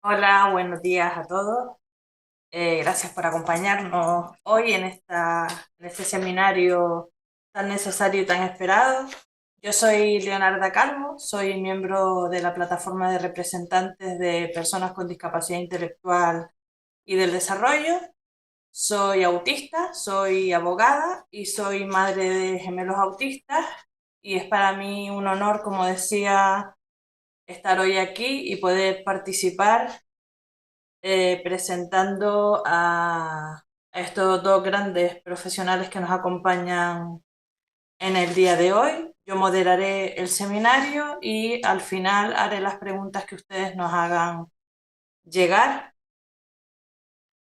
Hola, buenos días a todos. Gracias por acompañarnos hoy en este seminario tan necesario y tan esperado. Yo soy Leonarda Calvo, soy miembro de la plataforma de representantes de personas con discapacidad intelectual y del desarrollo. Soy autista, soy abogada y soy madre de gemelos autistas. Y es para mí un honor, como decía, estar hoy aquí y poder participar presentando a estos dos grandes profesionales que nos acompañan en el día de hoy. Yo moderaré el seminario y al final haré las preguntas que ustedes nos hagan llegar.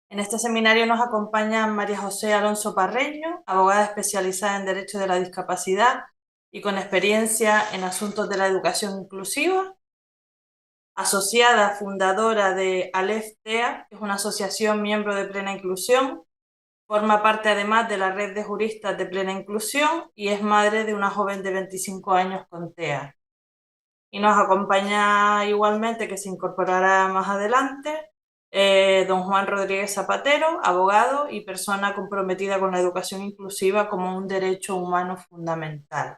En este seminario nos acompaña María José Alonso Parreño, abogada especializada en Derecho de la Discapacidad y con experiencia en asuntos de la educación inclusiva, asociada fundadora de Alef-TEA, que es una asociación miembro de Plena Inclusión. Forma parte además de la red de juristas de Plena Inclusión y es madre de una joven de 25 años con TEA. Y nos acompaña igualmente, que se incorporará más adelante, don Juan Rodríguez Zapatero, abogado y persona comprometida con la educación inclusiva como un derecho humano fundamental.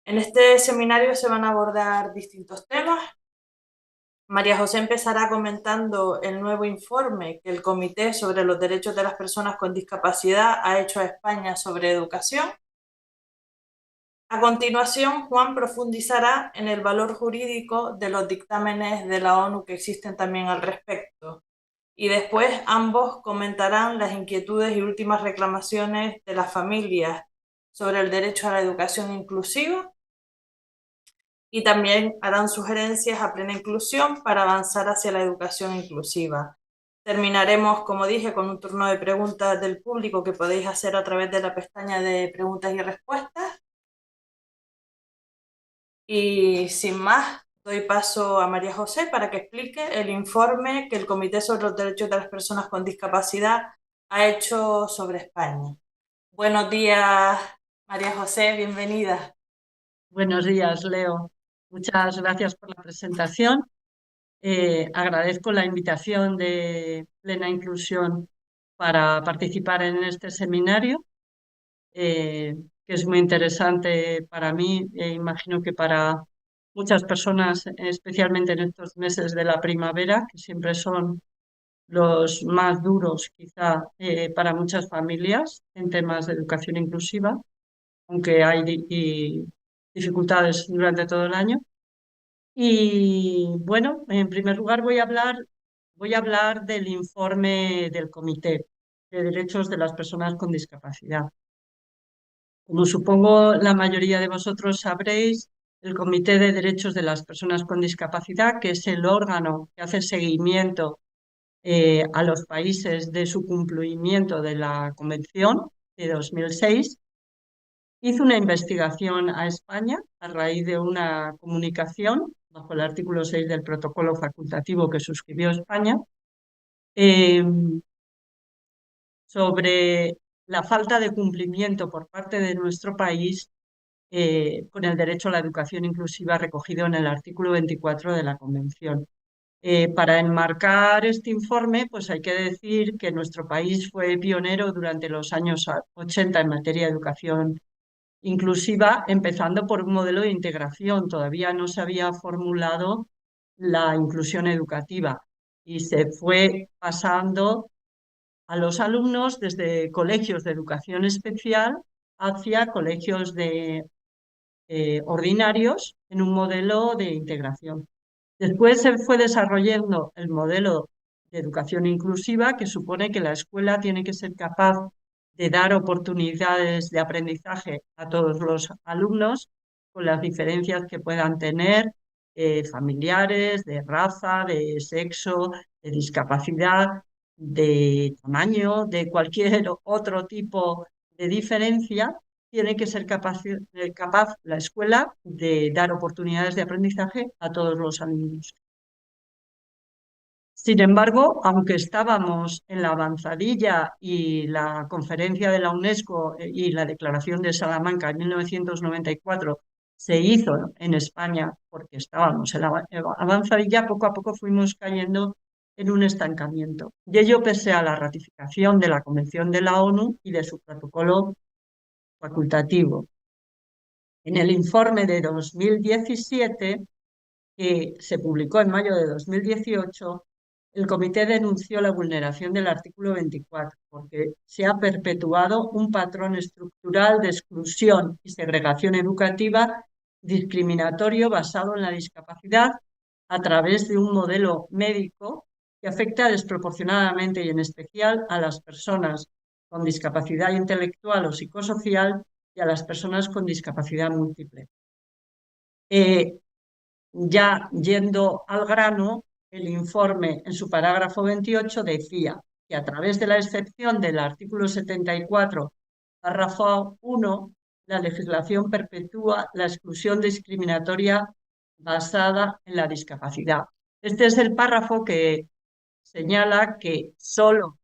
En este seminario se van a abordar distintos temas. María José empezará comentando el nuevo informe que el Comité sobre los Derechos de las Personas con Discapacidad ha hecho a España sobre educación. A continuación, Juan profundizará en el valor jurídico de los dictámenes de la ONU que existen también al respecto. Y después ambos comentarán las inquietudes y últimas reclamaciones de las familias sobre el derecho a la educación inclusiva y también harán sugerencias a Plena Inclusión para avanzar hacia la educación inclusiva. Terminaremos, como dije, con un turno de preguntas del público que podéis hacer a través de la pestaña de preguntas y respuestas. Y sin más, doy paso a María José para que explique el informe que el Comité sobre los Derechos de las Personas con Discapacidad ha hecho sobre España. Buenos días, María José, bienvenida. Buenos días, Leo. Muchas gracias por la presentación. Agradezco la invitación de Plena Inclusión para participar en este seminario, que es muy interesante para mí e imagino que para muchas personas, especialmente en estos meses de la primavera, que siempre son los más duros quizá para muchas familias en temas de educación inclusiva, aunque hay dificultades durante todo el año. Y bueno, en primer lugar voy a hablar del informe del Comité de Derechos de las Personas con Discapacidad. Como supongo la mayoría de vosotros sabréis, el Comité de Derechos de las Personas con Discapacidad, que es el órgano que hace seguimiento a los países de su cumplimiento de la Convención de 2006, hizo una investigación a España a raíz de una comunicación bajo el artículo 6 del protocolo facultativo que suscribió España eh, sobre la falta de cumplimiento por parte de nuestro país con el derecho a la educación inclusiva recogido en el artículo 24 de la Convención. Para enmarcar este informe, pues hay que decir que nuestro país fue pionero durante los años 80 en materia de educación inclusiva, empezando por un modelo de integración. Todavía no se había formulado la inclusión educativa y se fue pasando a los alumnos desde colegios de educación especial hacia colegios ordinarios en un modelo de integración. Después se fue desarrollando el modelo de educación inclusiva, que supone que la escuela tiene que ser capaz de dar oportunidades de aprendizaje a todos los alumnos, con las diferencias que puedan tener, familiares, de raza, de sexo, de discapacidad, de tamaño, de cualquier otro tipo de diferencia. Tiene que ser capaz la escuela de dar oportunidades de aprendizaje a todos los alumnos. Sin embargo, aunque estábamos en la avanzadilla y la conferencia de la UNESCO y la Declaración de Salamanca en 1994 se hizo en España porque estábamos en la avanzadilla, poco a poco fuimos cayendo en un estancamiento. Y ello pese a la ratificación de la Convención de la ONU y de su protocolo facultativo. En el informe de 2017, que se publicó en mayo de 2018, el comité denunció la vulneración del artículo 24 porque se ha perpetuado un patrón estructural de exclusión y segregación educativa discriminatorio basado en la discapacidad a través de un modelo médico que afecta desproporcionadamente y en especial a las personas con discapacidad intelectual o psicosocial y a las personas con discapacidad múltiple. Ya yendo al grano, el informe en su parágrafo 28 decía que a través de la excepción del artículo 74, párrafo 1, la legislación perpetúa la exclusión discriminatoria basada en la discapacidad. Este es el párrafo que señala que solo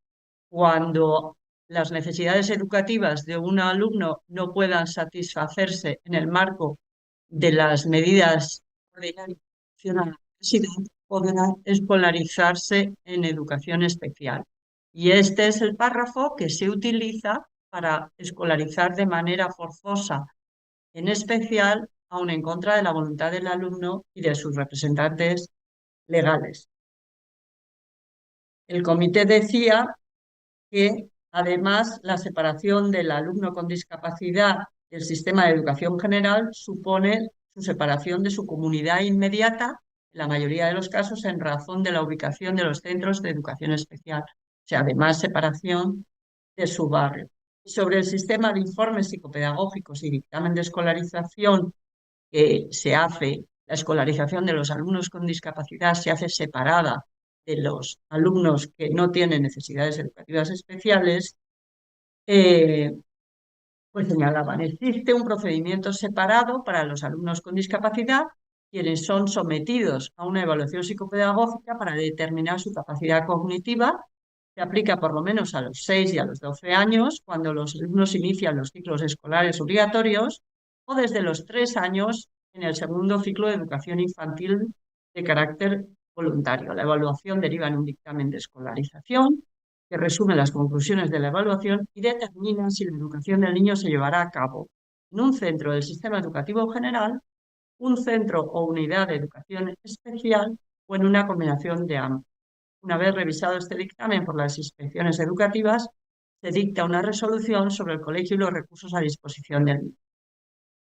cuando las necesidades educativas de un alumno no puedan satisfacerse en el marco de las medidas ordinarias de la universidad, podrá escolarizarse en educación especial. Y este es el párrafo que se utiliza para escolarizar de manera forzosa, en especial, aun en contra de la voluntad del alumno y de sus representantes legales. El comité decía que además la separación del alumno con discapacidad del sistema de educación general supone su separación de su comunidad inmediata, en la mayoría de los casos en razón de la ubicación de los centros de educación especial, o sea, además separación de su barrio. Sobre el sistema de informes psicopedagógicos y dictamen de escolarización que se hace, la escolarización de los alumnos con discapacidad se hace separada de los alumnos que no tienen necesidades educativas especiales, eh, pues señalaban, existe un procedimiento separado para los alumnos con discapacidad, quienes son sometidos a una evaluación psicopedagógica para determinar su capacidad cognitiva. Se aplica por lo menos a los 6 y a los 12 años, cuando los alumnos inician los ciclos escolares obligatorios, o desde los 3 años en el segundo ciclo de educación infantil de carácter voluntario. La evaluación deriva en un dictamen de escolarización que resume las conclusiones de la evaluación y determina si la educación del niño se llevará a cabo en un centro del sistema educativo general, un centro o unidad de educación especial o en una combinación de ambos. Una vez revisado este dictamen por las inspecciones educativas, se dicta una resolución sobre el colegio y los recursos a disposición del niño.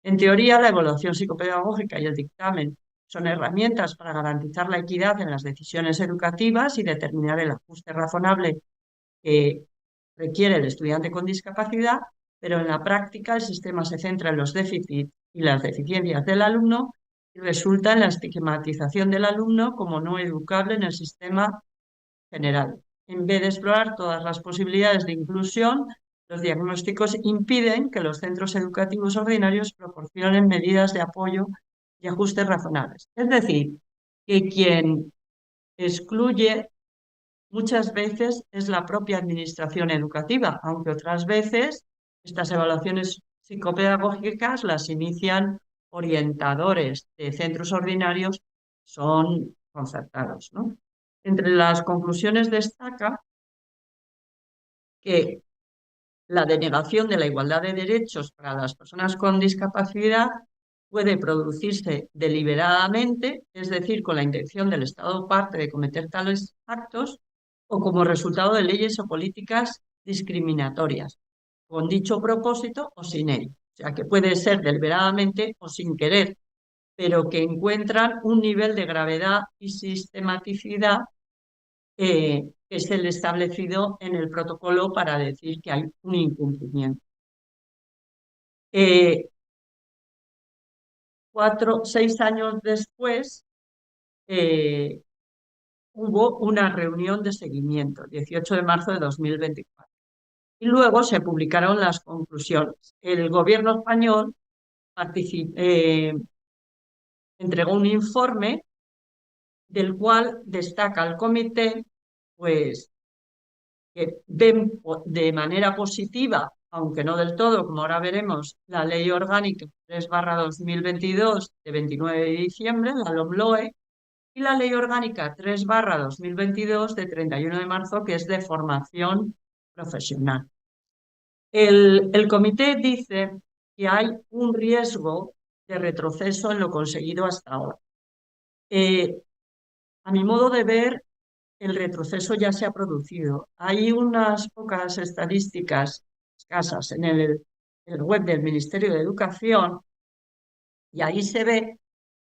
En teoría, la evaluación psicopedagógica y el dictamen son herramientas para garantizar la equidad en las decisiones educativas y determinar el ajuste razonable que requiere el estudiante con discapacidad, pero en la práctica el sistema se centra en los déficits y las deficiencias del alumno y resulta en la estigmatización del alumno como no educable en el sistema general. En vez de explorar todas las posibilidades de inclusión, los diagnósticos impiden que los centros educativos ordinarios proporcionen medidas de apoyo y ajustes razonables. Es decir, que quien excluye muchas veces es la propia administración educativa, aunque otras veces estas evaluaciones psicopedagógicas las inician orientadores de centros ordinarios, son concertados, ¿no? Entre las conclusiones destaca que la denegación de la igualdad de derechos para las personas con discapacidad puede producirse deliberadamente, es decir, con la intención del Estado parte de cometer tales actos, o como resultado de leyes o políticas discriminatorias, con dicho propósito o sin él. O sea, que puede ser deliberadamente o sin querer. pero que encuentran un nivel de gravedad y sistematicidad que es el establecido en el protocolo para decir que hay un incumplimiento. 6 años después eh, hubo una reunión de seguimiento, 18 de marzo de 2024, y luego se publicaron las conclusiones. El gobierno español entregó un informe del cual destaca el comité, pues, que ven de manera positiva, aunque no del todo, como ahora veremos, la Ley Orgánica 3/2022 de 29 de diciembre, la LOMLOE, y la Ley Orgánica 3/2022 de 31 de marzo, que es de formación profesional. El comité dice que hay un riesgo de retroceso en lo conseguido hasta ahora. A mi modo de ver, el retroceso ya se ha producido. Hay unas pocas estadísticas escasas en el web del Ministerio de Educación y ahí se ve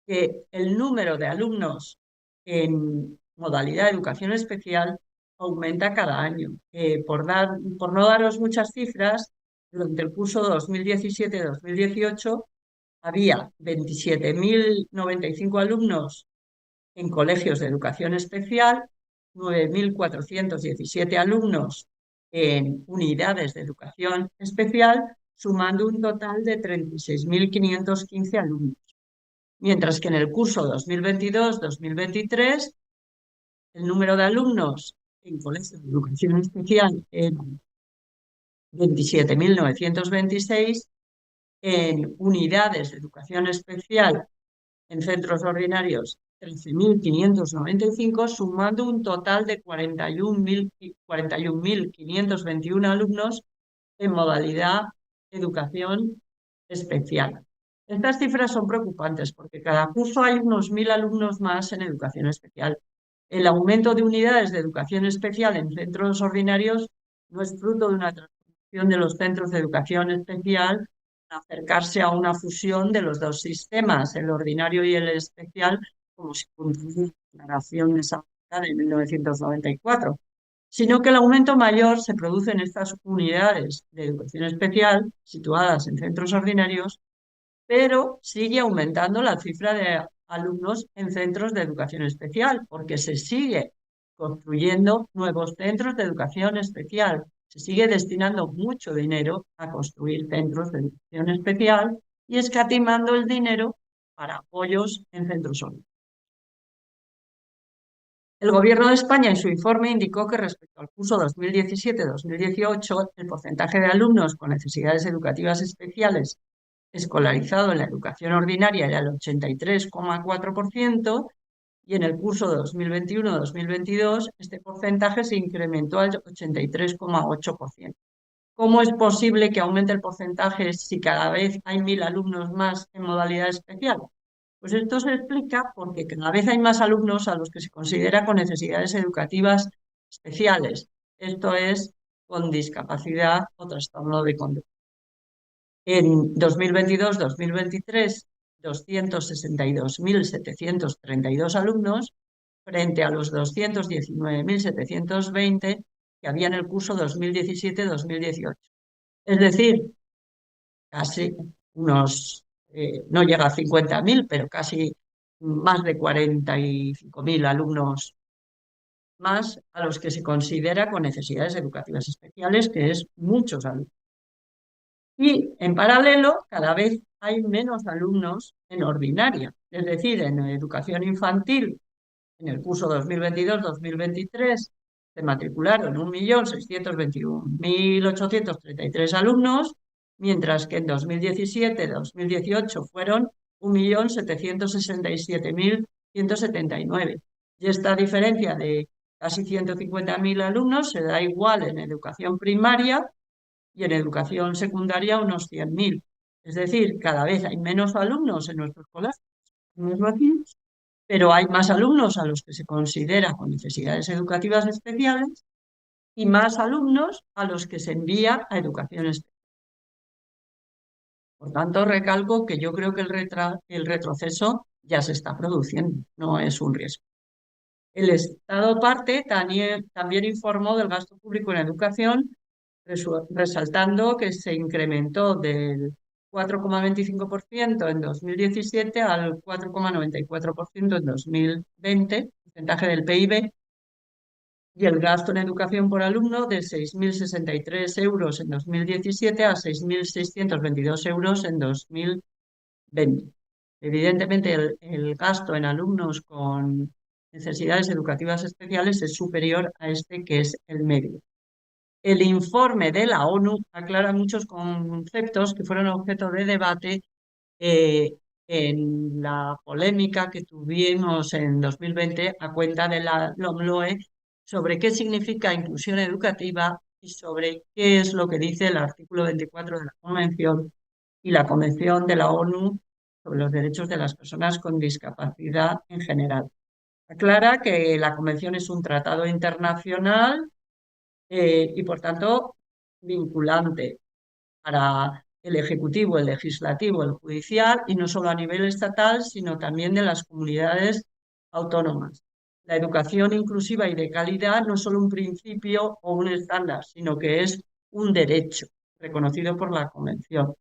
que el número de alumnos en modalidad de educación especial aumenta cada año. Por no daros muchas cifras, durante el curso 2017-2018 había 27.095 alumnos en colegios de educación especial, 9.417 alumnos en unidades de educación especial, sumando un total de 36.515 alumnos. Mientras que en el curso 2022-2023 el número de alumnos en colegios de educación especial era 27.926, en unidades de educación especial en centros ordinarios 13.595, sumando un total de 41.521 alumnos en modalidad educación especial. Estas cifras son preocupantes porque cada curso hay unos 1.000 alumnos más en educación especial. El aumento de unidades de educación especial en centros ordinarios no es fruto de una transformación de los centros de educación especial, acercarse a una fusión de los dos sistemas, el ordinario y el especial, como se puso en la Declaración de San Juan de 1994, sino que el aumento mayor se produce en estas unidades de educación especial situadas en centros ordinarios, pero sigue aumentando la cifra de alumnos en centros de educación especial, porque se sigue construyendo nuevos centros de educación especial. Se sigue destinando mucho dinero a construir centros de educación especial y escatimando el dinero para apoyos en centros ordinarios. El Gobierno de España en su informe indicó que respecto al curso 2017-2018 el porcentaje de alumnos con necesidades educativas especiales escolarizado en la educación ordinaria era el 83,4% y en el curso 2021-2022 este porcentaje se incrementó al 83,8%. ¿Cómo es posible que aumente el porcentaje si cada vez hay 1.000 alumnos más en modalidad especial? Pues esto se explica porque cada vez hay más alumnos a los que se considera con necesidades educativas especiales, esto es, con discapacidad o trastorno de conducta. En 2022-2023, 262.732 alumnos frente a los 219.720 que había en el curso 2017-2018. Es decir, casi unos, no llega a 50.000, pero casi más de 45.000 alumnos más a los que se considera con necesidades educativas especiales, que es muchos alumnos. Y en paralelo, cada vez hay menos alumnos en ordinaria, es decir, en educación infantil. En el curso 2022-2023 se matricularon 1.621.833 alumnos, mientras que en 2017-2018 fueron 1.767.179. Y esta diferencia de casi 150.000 alumnos se da igual en educación primaria y en educación secundaria unos 100.000. Es decir, cada vez hay menos alumnos en nuestros colegios, pero hay más alumnos a los que se considera con necesidades educativas especiales y más alumnos a los que se envía a educación especial. Por tanto, recalco que yo creo que el retroceso ya se está produciendo, no es un riesgo. El Estado parte también informó del gasto público en educación, resaltando que se incrementó del 4,25% en 2017 al 4,94% en 2020, porcentaje del PIB, y el gasto en educación por alumno de 6.063 euros en 2017 a 6.622 euros en 2020. Evidentemente, el gasto en alumnos con necesidades educativas especiales es superior a este que es el medio. El informe de la ONU aclara muchos conceptos que fueron objeto de debate eh, en la polémica que tuvimos en 2020 a cuenta de la LOMLOE sobre qué significa inclusión educativa y sobre qué es lo que dice el artículo 24 de la Convención y la Convención de la ONU sobre los derechos de las personas con discapacidad en general. Aclara que la Convención es un tratado internacional y, por tanto, vinculante para el Ejecutivo, el Legislativo, el Judicial, y no solo a nivel estatal, sino también de las comunidades autónomas. La educación inclusiva y de calidad no es solo un principio o un estándar, sino que es un derecho reconocido por la Convención.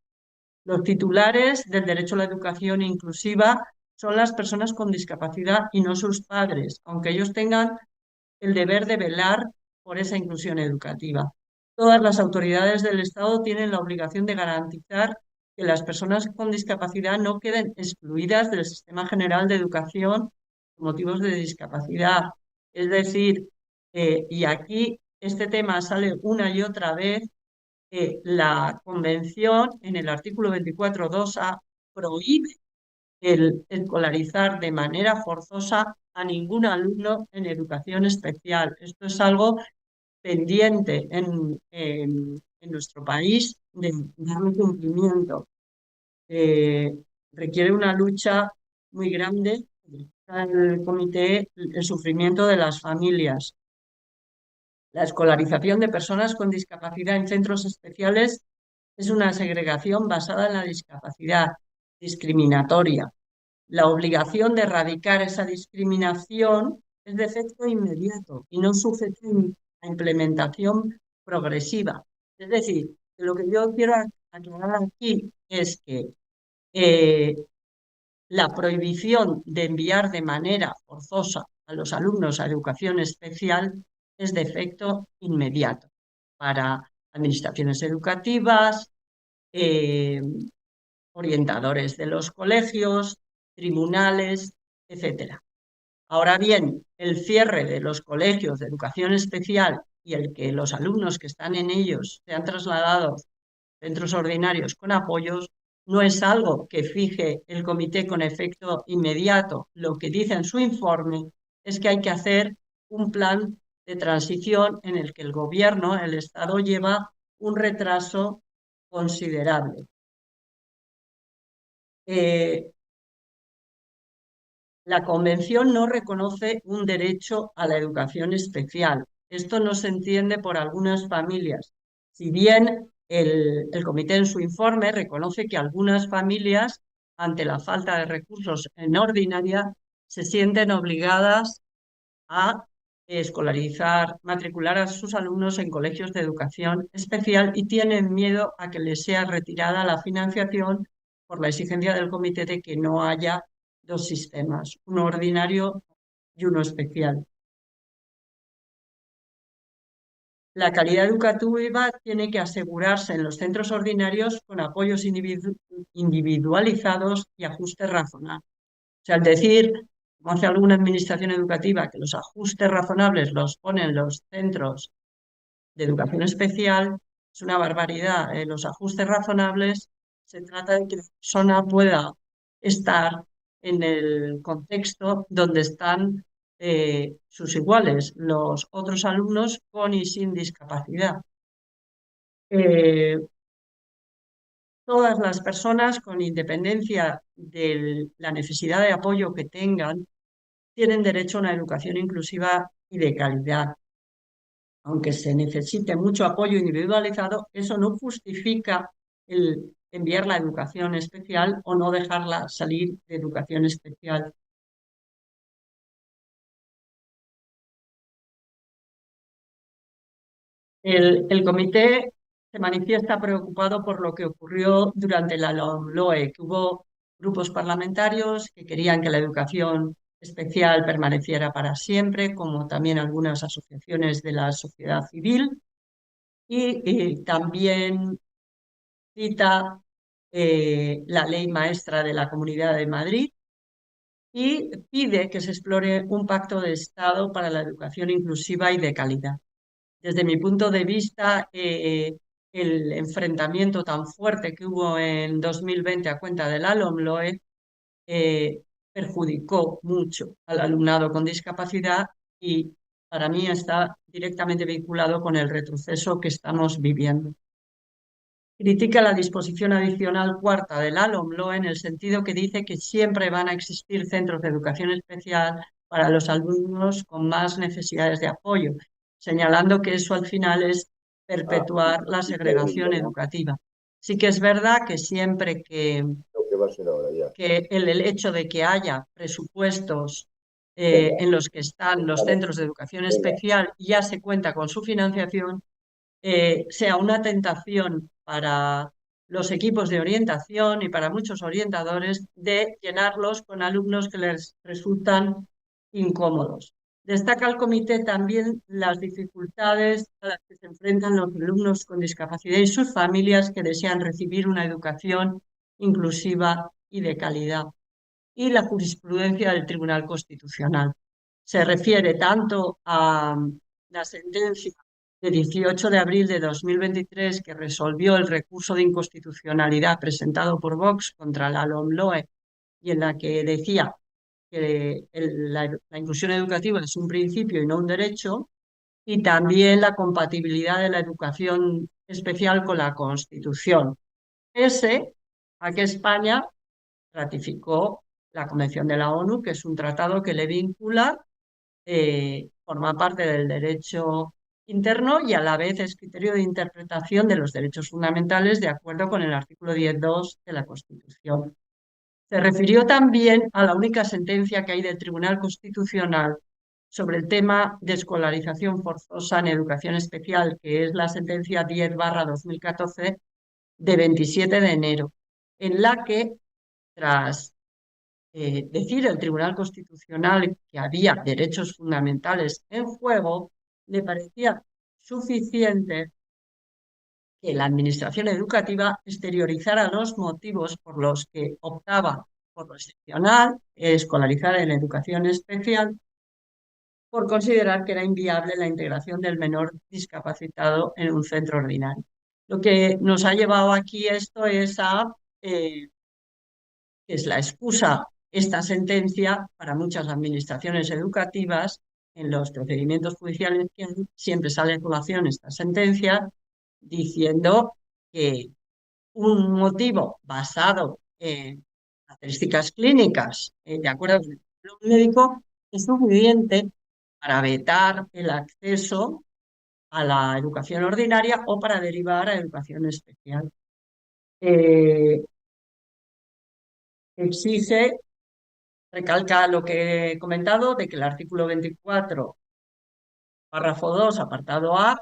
Los titulares del derecho a la educación inclusiva son las personas con discapacidad y no sus padres, aunque ellos tengan el deber de velar por esa inclusión educativa. Todas las autoridades del Estado tienen la obligación de garantizar que las personas con discapacidad no queden excluidas del sistema general de educación por motivos de discapacidad. Es decir, y aquí este tema sale una y otra vez, la Convención en el artículo 24.2a prohíbe el escolarizar de manera forzosa a ningún alumno en educación especial. Esto es algo pendiente en nuestro país de darle cumplimiento. Eh, Requiere una lucha muy grande el comité, el sufrimiento de las familias. La escolarización de personas con discapacidad en centros especiales es una segregación basada en la discapacidad discriminatoria. La obligación de erradicar esa discriminación es de efecto inmediato y no sujeta a implementación progresiva. Es decir, que lo que yo quiero aclarar aquí es que eh, la prohibición de enviar de manera forzosa a los alumnos a educación especial es de efecto inmediato para administraciones educativas, eh, orientadores de los colegios, tribunales, etcétera. Ahora bien, el cierre de los colegios de educación especial y el que los alumnos que están en ellos sean trasladados a centros ordinarios con apoyos no es algo que fije el comité con efecto inmediato. Lo que dice en su informe es que hay que hacer un plan de transición en el que el gobierno, el Estado, lleva un retraso considerable. Eh, La Convención no reconoce un derecho a la educación especial. Esto no se entiende por algunas familias. Si bien el comité en su informe reconoce que algunas familias, ante la falta de recursos en ordinaria, se sienten obligadas a escolarizar, matricular a sus alumnos en colegios de educación especial y tienen miedo a que les sea retirada la financiación por la exigencia del comité de que no haya dos sistemas, uno ordinario y uno especial. La calidad educativa tiene que asegurarse en los centros ordinarios con apoyos individualizados y ajustes razonables. O sea, al decir, como hace alguna administración educativa, que los ajustes razonables los ponen los centros de educación especial, es una barbaridad. Los ajustes razonables se trata de que la persona pueda estar en el contexto donde están sus iguales, los otros alumnos con y sin discapacidad. Eh, Todas las personas, con independencia de la necesidad de apoyo que tengan, tienen derecho a una educación inclusiva y de calidad. Aunque se necesite mucho apoyo individualizado, eso no justifica el enviarla a educación especial o no dejarla salir de educación especial. El comité se manifiesta preocupado por lo que ocurrió durante la LOMLOE, que hubo grupos parlamentarios que querían que la educación especial permaneciera para siempre, como también algunas asociaciones de la sociedad civil, y también cita la ley maestra de la Comunidad de Madrid y pide que se explore un pacto de Estado para la educación inclusiva y de calidad. Desde mi punto de vista, el enfrentamiento tan fuerte que hubo en 2020 a cuenta del LOMLOE perjudicó mucho al alumnado con discapacidad y para mí está directamente vinculado con el retroceso que estamos viviendo. Critica la disposición adicional cuarta del LOMLOE en el sentido que dice que siempre van a existir centros de educación especial para los alumnos con más necesidades de apoyo, señalando que eso al final es perpetuar la segregación educativa. Sí que es verdad que siempre que el hecho de que haya presupuestos en los que están los centros de educación especial y ya se cuenta con su financiación, sea una tentación para los equipos de orientación y para muchos orientadores de llenarlos con alumnos que les resultan incómodos. Destaca el comité también las dificultades a las que se enfrentan los alumnos con discapacidad y sus familias que desean recibir una educación inclusiva y de calidad, y la jurisprudencia del Tribunal Constitucional. Se refiere tanto a la sentencia de 18 de abril de 2023 que resolvió el recurso de inconstitucionalidad presentado por Vox contra la LOMLOE y en la que decía que la inclusión educativa es un principio y no un derecho, y también la compatibilidad de la educación especial con la Constitución. Ese a que España ratificó la Convención de la ONU, que es un tratado que le vincula, forma parte del derecho interno y a la vez es criterio de interpretación de los derechos fundamentales de acuerdo con el artículo 10.2 de la Constitución. Se refirió también a la única sentencia que hay del Tribunal Constitucional sobre el tema de escolarización forzosa en educación especial, que es la sentencia 10/2014 de 27 de enero, en la que, tras decir el Tribunal Constitucional que había derechos fundamentales en juego, le parecía suficiente que la Administración educativa exteriorizara los motivos por los que optaba por lo excepcional, escolarizar en educación especial, por considerar que era inviable la integración del menor discapacitado en un centro ordinario. Lo que nos ha llevado aquí esto es la excusa, esta sentencia para muchas administraciones educativas en los procedimientos judiciales que siempre sale a colación esta sentencia diciendo que un motivo basado en características clínicas, de acuerdo con el plan médico, es suficiente para vetar el acceso a la educación ordinaria o para derivar a educación especial. Exige Recalca lo que he comentado de que el artículo 24, párrafo 2, apartado A,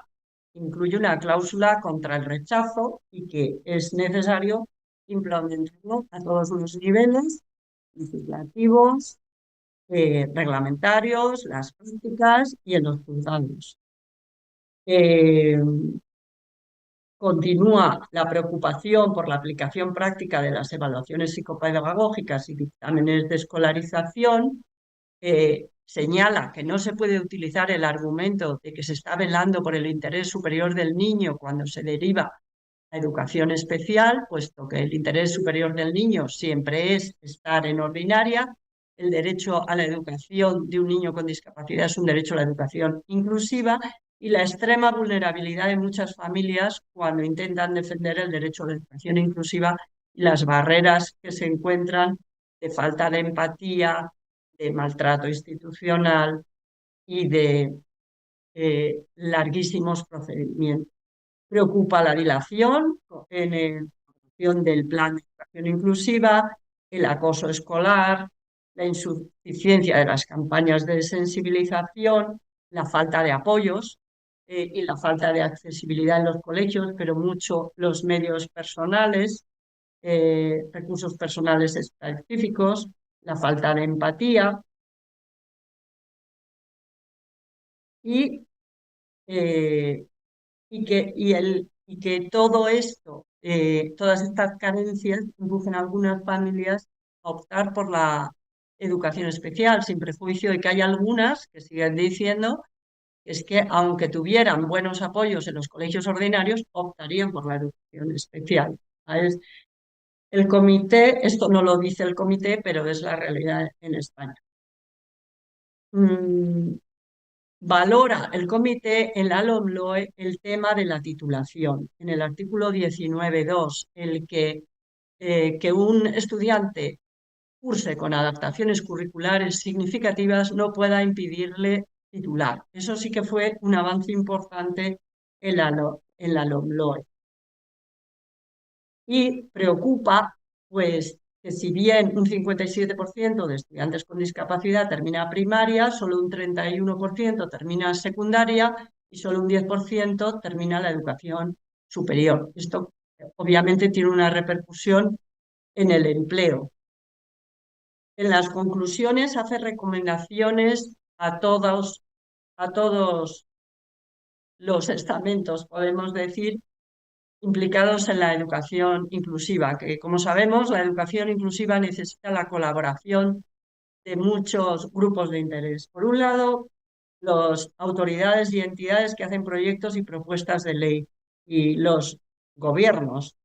incluye una cláusula contra el rechazo y que es necesario implementarlo a todos los niveles legislativos, reglamentarios, las prácticas y en los juzgados. Continúa la preocupación por la aplicación práctica de las evaluaciones psicopedagógicas y dictámenes de escolarización. Señala que no se puede utilizar el argumento de que se está velando por el interés superior del niño cuando se deriva a educación especial, puesto que el interés superior del niño siempre es estar en ordinaria. El derecho a la educación de un niño con discapacidad es un derecho a la educación inclusiva y la extrema vulnerabilidad de muchas familias cuando intentan defender el derecho a la educación inclusiva y las barreras que se encuentran de falta de empatía, de maltrato institucional y de larguísimos procedimientos. Preocupa la dilación en el ejecución del plan de educación inclusiva, el acoso escolar, la insuficiencia de las campañas de sensibilización, la falta de apoyos y la falta de accesibilidad en los colegios, pero mucho los medios personales, recursos personales específicos, la falta de empatía y, eh, y que todo esto, todas estas carencias inducen a algunas familias a optar por la educación especial, sin prejuicio de que hay algunas que siguen diciendo que es que aunque tuvieran buenos apoyos en los colegios ordinarios, optarían por la educación especial. ¿Sabes? El comité, esto no lo dice el comité, pero es la realidad en España. Mm, Valora el comité en la LOMLOE el tema de la titulación. En el artículo 19.2, que un estudiante curse con adaptaciones curriculares significativas no pueda impedirle titular. Eso sí que fue un avance importante en la LOMLOE. Y preocupa, pues, que si bien un 57% de estudiantes con discapacidad termina primaria, solo un 31% termina secundaria y solo un 10% termina la educación superior. Esto obviamente tiene una repercusión en el empleo. En las conclusiones hace recomendaciones a todos los estamentos, podemos decir, implicados en la educación inclusiva, que como sabemos, la educación inclusiva necesita la colaboración de muchos grupos de interés. Por un lado, las autoridades y entidades que hacen proyectos y propuestas de ley y los gobiernos.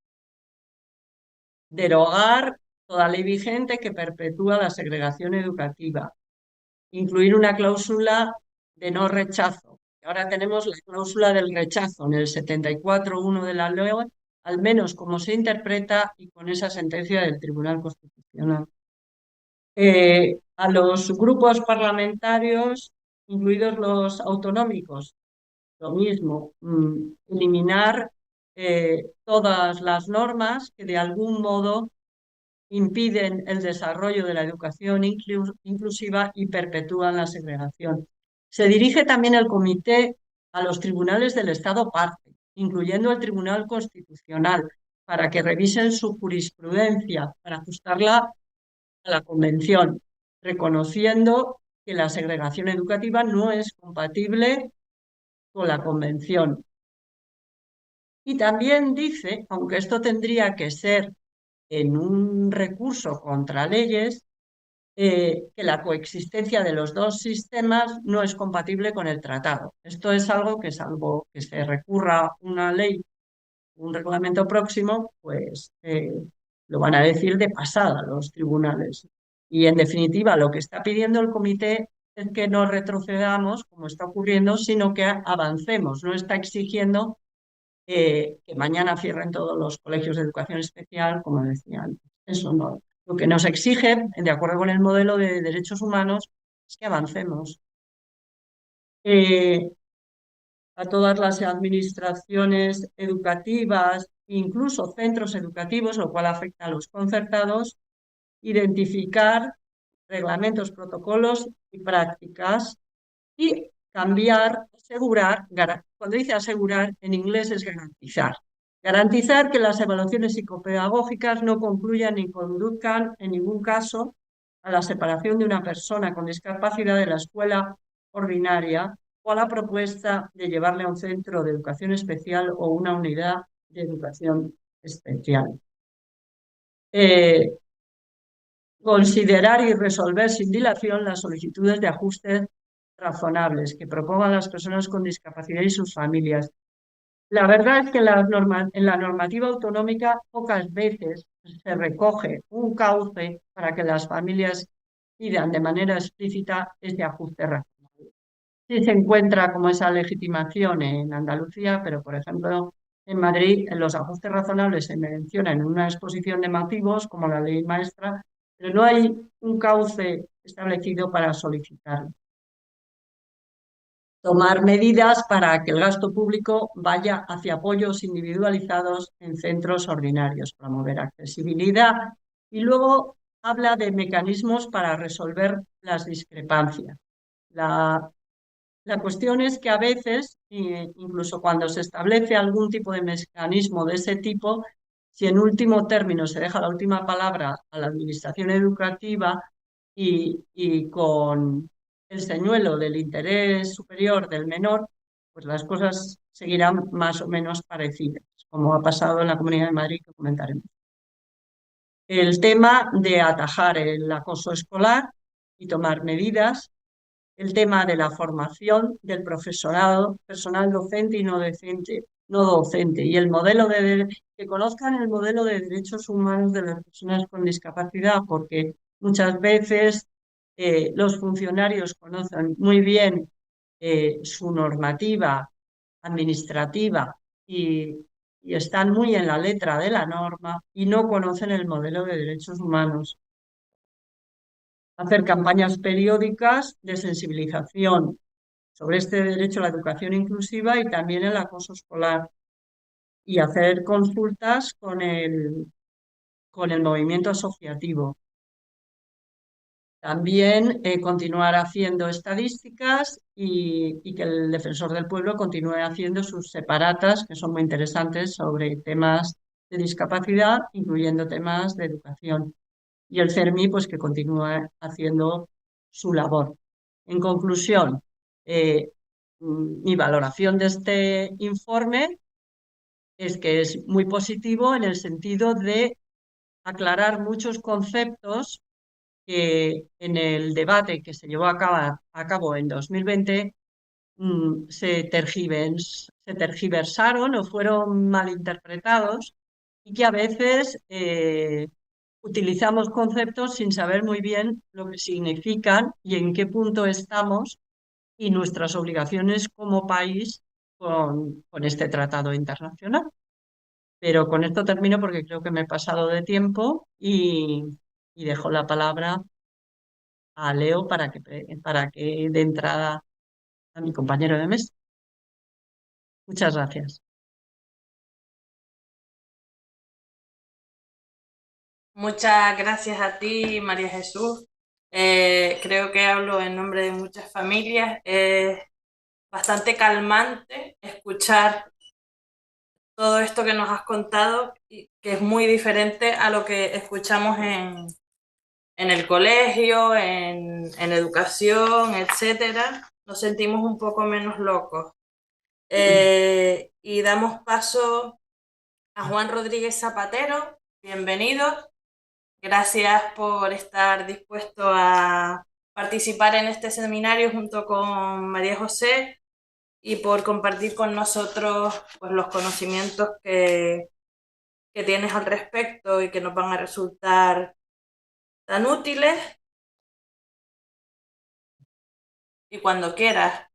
Derogar toda ley vigente que perpetúa la segregación educativa. Incluir una cláusula de no rechazo. Ahora tenemos la cláusula del rechazo en el 74.1 de la ley, al menos como se interpreta y con esa sentencia del Tribunal Constitucional. A los grupos parlamentarios, incluidos los autonómicos, lo mismo, eliminar todas las normas que de algún modo impiden el desarrollo de la educación inclusiva y perpetúan la segregación. Se dirige también el comité a los tribunales del Estado parte, incluyendo el Tribunal Constitucional, para que revisen su jurisprudencia, para ajustarla a la Convención, reconociendo que la segregación educativa no es compatible con la Convención. Y también dice, aunque esto tendría que ser en un recurso contra leyes, que la coexistencia de los dos sistemas no es compatible con el tratado. Esto es algo que, salvo que se recurra a una ley, un reglamento próximo, pues lo van a decir de pasada los tribunales. Y en definitiva, lo que está pidiendo el comité es que no retrocedamos, como está ocurriendo, sino que avancemos. No está exigiendo que mañana cierren todos los colegios de educación especial, como decía antes. Eso no. Lo que nos exige, de acuerdo con el modelo de derechos humanos, es que avancemos. Eh, a todas las administraciones educativas, incluso centros educativos, lo cual afecta a los concertados, identificar reglamentos, protocolos y prácticas y cambiar, asegurar, cuando dice asegurar, en inglés es garantizar. Garantizar que las evaluaciones psicopedagógicas no concluyan ni conduzcan en ningún caso a la separación de una persona con discapacidad de la escuela ordinaria o a la propuesta de llevarle a un centro de educación especial o una unidad de educación especial. Eh, Considerar y resolver sin dilación las solicitudes de ajustes razonables que propongan las personas con discapacidad y sus familias. La verdad es que en la normativa autonómica pocas veces se recoge un cauce para que las familias pidan de manera explícita este ajuste razonable. Sí se encuentra como esa legitimación en Andalucía, pero por ejemplo en Madrid los ajustes razonables se mencionan en una exposición de motivos como la ley maestra, pero no hay un cauce establecido para solicitarlo. tomar medidas para que el gasto público vaya hacia apoyos individualizados en centros ordinarios, promover accesibilidad y luego habla de mecanismos para resolver las discrepancias. La, la cuestión es que a veces, incluso cuando se establece algún tipo de mecanismo de ese tipo, si en último término se deja la última palabra a la administración educativa y con el señuelo del interés superior del menor, pues las cosas seguirán más o menos parecidas, como ha pasado en la Comunidad de Madrid, que comentaremos. El tema de atajar el acoso escolar y tomar medidas, el tema de la formación del profesorado, personal docente y no docente, y el modelo que conozcan el modelo de derechos humanos de las personas con discapacidad, porque muchas veces los funcionarios conocen muy bien su normativa administrativa y están muy en la letra de la norma y no conocen el modelo de derechos humanos. Hacer campañas periódicas de sensibilización sobre este derecho a la educación inclusiva y también el acoso escolar y hacer consultas con el movimiento asociativo. También continuar haciendo estadísticas y que el defensor del pueblo continúe haciendo sus separatas, que son muy interesantes, sobre temas de discapacidad, incluyendo temas de educación. Y el CERMI, pues que continúe haciendo su labor. En conclusión, mi valoración de este informe es que es muy positivo en el sentido de aclarar muchos conceptos que en el debate que se llevó a cabo en 2020 se tergiversaron o fueron malinterpretados y que a veces utilizamos conceptos sin saber muy bien lo que significan y en qué punto estamos y nuestras obligaciones como país con este tratado internacional. Pero con esto termino porque creo que me he pasado de tiempo y dejo la palabra a Leo para que dé entrada a mi compañero de mesa. Muchas gracias. Muchas gracias a ti, María Jesús. Creo que hablo en nombre de muchas familias. Es bastante calmante escuchar todo esto que nos has contado, y que es muy diferente a lo que escuchamos en el colegio, en educación, etcétera. Nos sentimos un poco menos locos. Y damos paso a Juan Rodríguez Zapatero. Bienvenido. Gracias por estar dispuesto a participar en este seminario junto con María José y por compartir con nosotros, pues, los conocimientos que tienes al respecto y que nos van a resultar tan útiles. Y cuando quieras.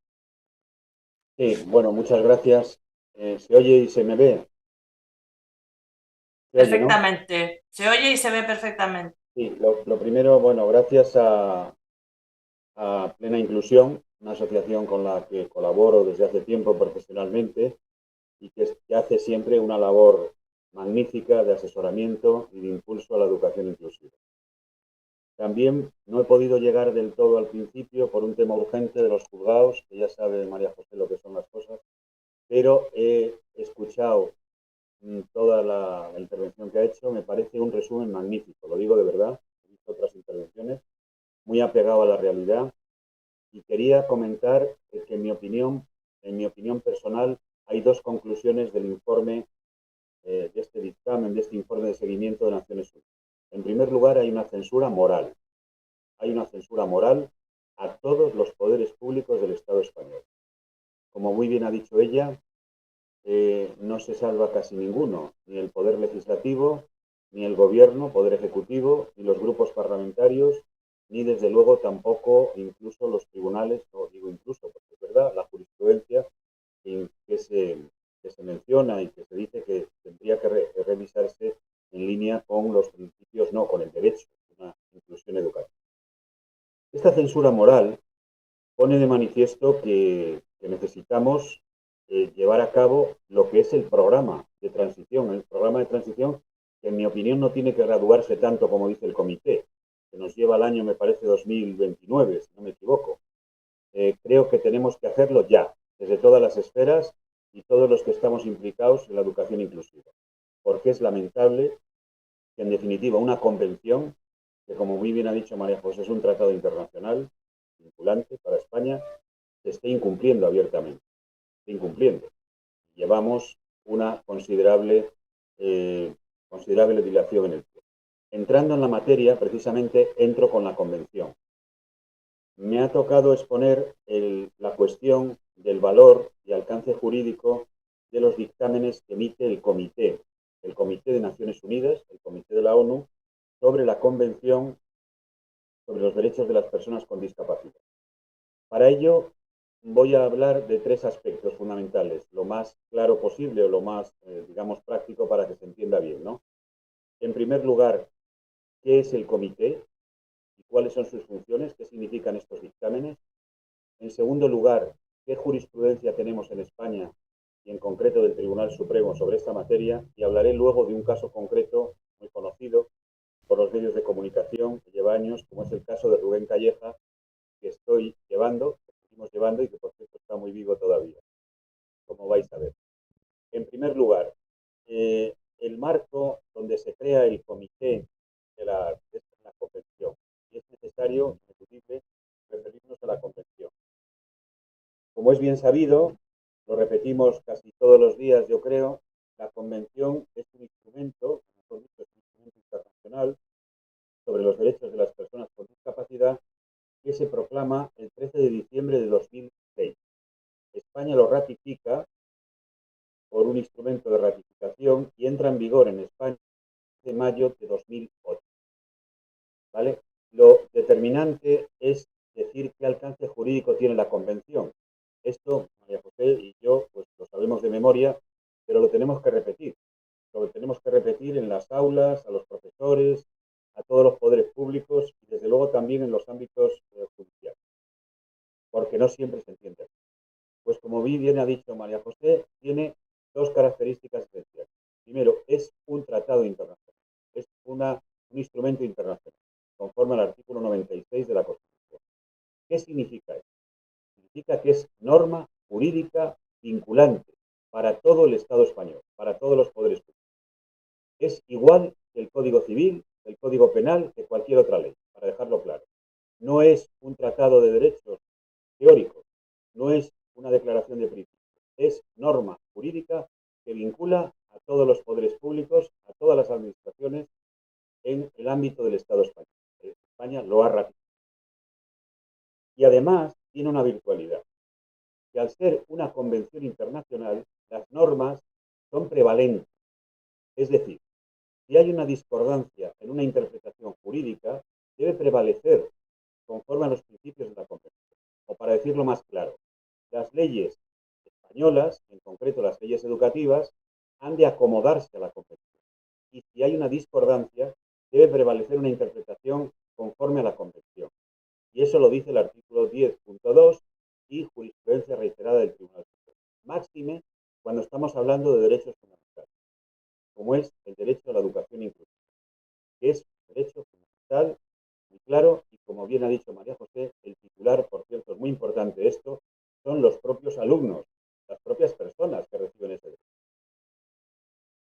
Sí, bueno, muchas gracias. ¿Se oye y se me ve? ¿Se oye, no? Perfectamente. Se oye y se ve perfectamente. Sí, lo primero, bueno, gracias a Plena Inclusión, una asociación con la que colaboro desde hace tiempo profesionalmente y que hace siempre una labor magnífica de asesoramiento y de impulso a la educación inclusiva. También no he podido llegar del todo al principio por un tema urgente de los juzgados, que ya sabe María José lo que son las cosas, pero he escuchado toda la intervención que ha hecho. Me parece un resumen magnífico, lo digo de verdad. He visto otras intervenciones, muy apegado a la realidad, y quería comentar que en mi opinión personal, hay dos conclusiones del informe, de este dictamen, de este informe de seguimiento de Naciones Unidas. En primer lugar, hay una censura moral. Hay una censura moral a todos los poderes públicos del Estado español. Como muy bien ha dicho ella, no se salva casi ninguno, ni el Poder Legislativo, ni el Gobierno, Poder Ejecutivo, ni los grupos parlamentarios, ni desde luego tampoco incluso los tribunales, no digo incluso porque es verdad, la jurisprudencia que se menciona y que se dice que tendría que revisarse en línea con los principios, no, con el derecho a una inclusión educativa. Esta censura moral pone de manifiesto que porque necesitamos llevar a cabo lo que es el programa de transición. El programa de transición, que en mi opinión no tiene que graduarse tanto como dice el comité, que nos lleva al año, me parece, 2029, si no me equivoco. Creo que tenemos que hacerlo ya, desde todas las esferas y todos los que estamos implicados en la educación inclusiva. Porque es lamentable que, en definitiva, una convención, que como muy bien ha dicho María José, es un tratado internacional vinculante para España, se esté incumpliendo abiertamente. Se esté incumpliendo. Llevamos una considerable dilación en el tiempo. Entrando en la materia, precisamente entro con la convención. Me ha tocado exponer la cuestión del valor y alcance jurídico de los dictámenes que emite el Comité de Naciones Unidas, el Comité de la ONU, sobre la Convención sobre los Derechos de las Personas con Discapacidad. Para ello, voy a hablar de tres aspectos fundamentales, lo más claro posible o lo más, digamos, práctico para que se entienda bien, ¿no? En primer lugar, ¿qué es el Comité y cuáles son sus funciones? ¿Qué significan estos dictámenes? En segundo lugar, ¿qué jurisprudencia tenemos en España y en concreto del Tribunal Supremo sobre esta materia? Y hablaré luego de un caso concreto muy conocido por los medios de comunicación que lleva años, como es el caso de Rubén Calleja, que seguimos llevando y que por cierto está muy vivo todavía, como vais a ver. En primer lugar, el marco donde se crea el comité de la convención. Y es necesario, indiscutible, referirnos a la convención. Como es bien sabido, lo repetimos casi todos los días, yo creo, la convención es un instrumento, mejor dicho, es un instrumento internacional sobre los derechos de las personas con discapacidad que se proclama el 13 de diciembre de 2006. España lo ratifica por un instrumento de ratificación y entra en vigor en España de mayo de 2008. ¿Vale? Lo determinante es decir qué alcance jurídico tiene la convención. Esto, María José y yo, pues lo sabemos de memoria, pero lo tenemos que repetir. Lo tenemos que repetir en las aulas, a los profesores, a todos los poderes públicos y desde luego también en los ámbitos judiciales, porque no siempre se entiende. Pues como bien ha dicho María José, tiene dos características esenciales. Primero, es un tratado internacional, es un instrumento internacional, conforme al artículo 96 de la Constitución. ¿Qué significa esto? Significa que es norma jurídica vinculante para todo el Estado español, para todos los poderes públicos. Es igual que el Código Civil, el Código Penal, que cualquier otra ley, para dejarlo claro. No es un tratado de derechos teórico, no es una declaración de principios, es norma jurídica que vincula a todos los poderes públicos, a todas las administraciones en el ámbito del Estado español. España lo ha ratificado. Y además tiene una virtualidad, que al ser una convención internacional, las normas son prevalentes. Es decir, si hay una discordancia en una interpretación jurídica, debe prevalecer conforme a los principios de la convención. O para decirlo más claro, las leyes españolas, en concreto las leyes educativas, han de acomodarse a la convención. Y si hay una discordancia, debe prevalecer una interpretación conforme a la convención. Y eso lo dice el artículo 10.2 y jurisprudencia reiterada del Tribunal Supremo. Máxime cuando estamos hablando de derechos fundamentales, como es el derecho a la educación inclusiva, que es un derecho fundamental, muy claro, y como bien ha dicho María José, el titular, por cierto, es muy importante esto, son los propios alumnos, las propias personas que reciben ese derecho.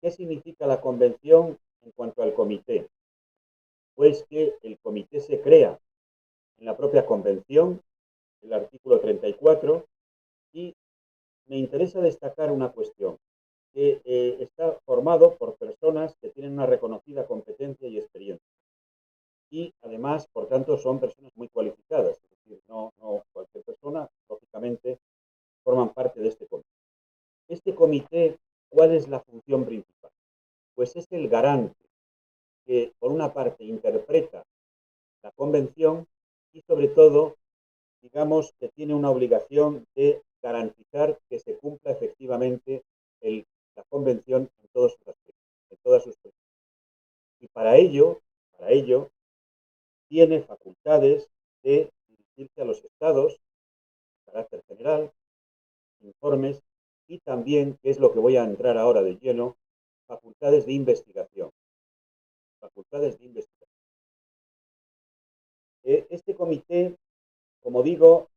¿Qué significa la convención en cuanto al comité? Pues que el comité se crea en la propia convención, el artículo 34, y me interesa destacar una cuestión, que está formado por personas que tienen una reconocida competencia y experiencia. Y además, por tanto, son personas muy cualificadas, es decir, no cualquier persona, lógicamente, forman parte de este comité. Este comité, ¿cuál es la función principal? Pues es el garante que, por una parte, interpreta la convención y, sobre todo, digamos que tiene una obligación de garantizar que se cumpla efectivamente la convención en todos sus aspectos, en todas sus principios. Y para ello, tiene facultades de dirigirse a los estados de carácter general, informes y también, que es lo que voy a entrar ahora de lleno, facultades de investigación. Facultades de investigación. Este comité, como digo,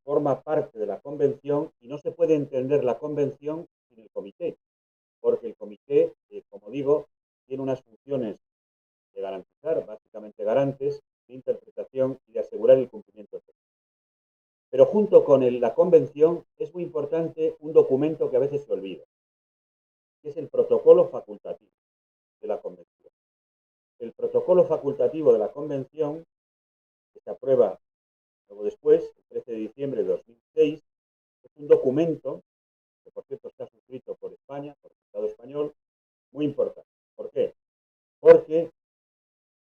forma parte de la convención y no se puede entender la convención sin el comité, porque el comité, como digo, tiene unas funciones de garantizar, básicamente garantes, de interpretación y de asegurar el cumplimiento de texto. Pero junto con la convención es muy importante un documento que a veces se olvida, que es el protocolo facultativo de la convención. El protocolo facultativo de la convención, que se aprueba luego después, el 13 de diciembre de 2006, es un documento que, por cierto, está suscrito por España, por el Estado español, muy importante. ¿Por qué? Porque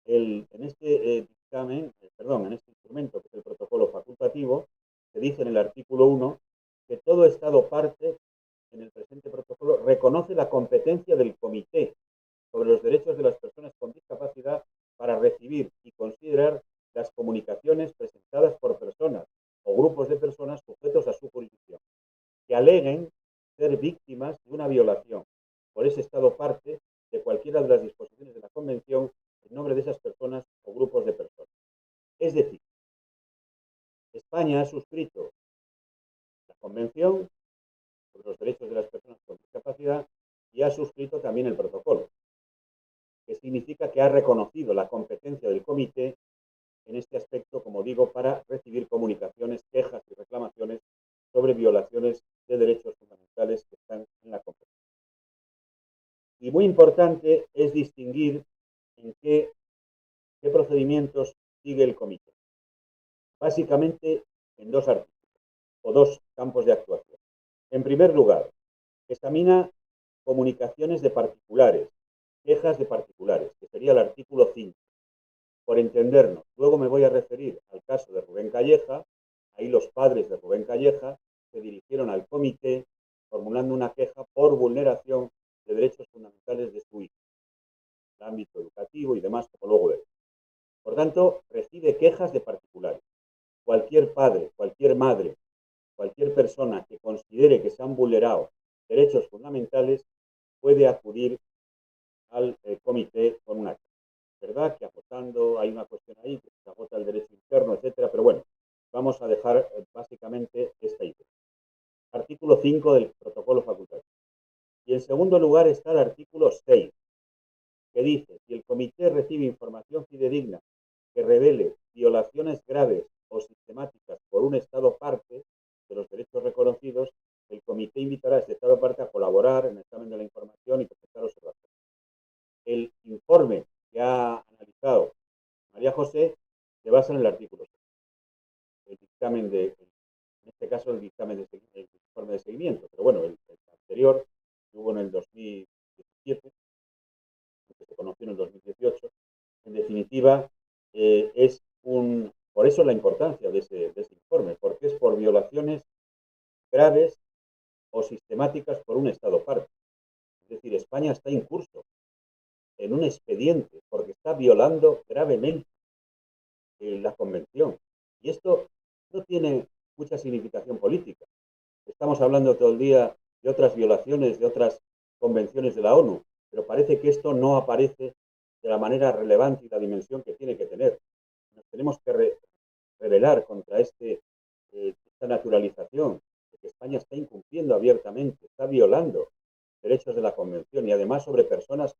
en este en este instrumento, que es el protocolo facultativo, se dice en el artículo 1 que todo Estado parte en el presente protocolo reconoce la competencia del comité sobre los derechos de las personas con discapacidad para recibir y considerar las comunicaciones presentadas por personas o grupos de personas sujetos a su jurisdicción, que aleguen ser víctimas de una violación por ese Estado parte de cualquiera de las disposiciones de la Convención en nombre de esas personas o grupos de personas. Es decir, España ha suscrito la Convención sobre los derechos de las personas con discapacidad y ha suscrito también el protocolo, que significa que ha reconocido la competencia del comité en este aspecto, como digo, para recibir comunicaciones, quejas y reclamaciones sobre violaciones de derechos fundamentales que están en la Convención. Y muy importante es distinguir en qué procedimientos sigue el comité. Básicamente en dos artículos o dos campos de actuación. En primer lugar, examina comunicaciones de particulares, quejas de particulares, que sería el artículo 5. Por entendernos, luego me voy a referir al caso de Rubén Calleja. Ahí los padres de Rubén Calleja se dirigieron al comité formulando una queja por vulneración de derechos fundamentales de su hijo, el ámbito educativo y demás, como luego veremos. Por tanto, recibe quejas de particulares. Cualquier padre, cualquier madre, cualquier persona que considere que se han vulnerado derechos fundamentales puede acudir al comité con una queja. ¿Verdad? Que agotando, hay una cuestión ahí, que se agota el derecho interno, etcétera, pero bueno, vamos a dejar básicamente esta idea. Artículo 5 del protocolo facultativo. Y en segundo lugar está el artículo 6, que dice: si el comité recibe información fidedigna que revele violaciones graves o sistemáticas por un Estado parte de los derechos reconocidos, el comité invitará a ese Estado parte a colaborar en el examen de la información y presentar observaciones. El informe que ha analizado María José se basa en el artículo 6. El dictamen en este caso el informe de seguimiento, pero bueno, el anterior que hubo en el 2017, que se conoció en el 2018, en definitiva, por eso la importancia de ese informe, porque es por violaciones graves o sistemáticas por un Estado parte. Es decir, España está incurso en un expediente porque está violando gravemente la Convención. Y esto no tiene mucha significación política. Estamos hablando todo el día de otras violaciones, de otras convenciones de la ONU, pero parece que esto no aparece de la manera relevante y la dimensión que tiene que tener. Nos tenemos que rebelar contra esta naturalización de que España está incumpliendo abiertamente, está violando derechos de la Convención y además sobre personas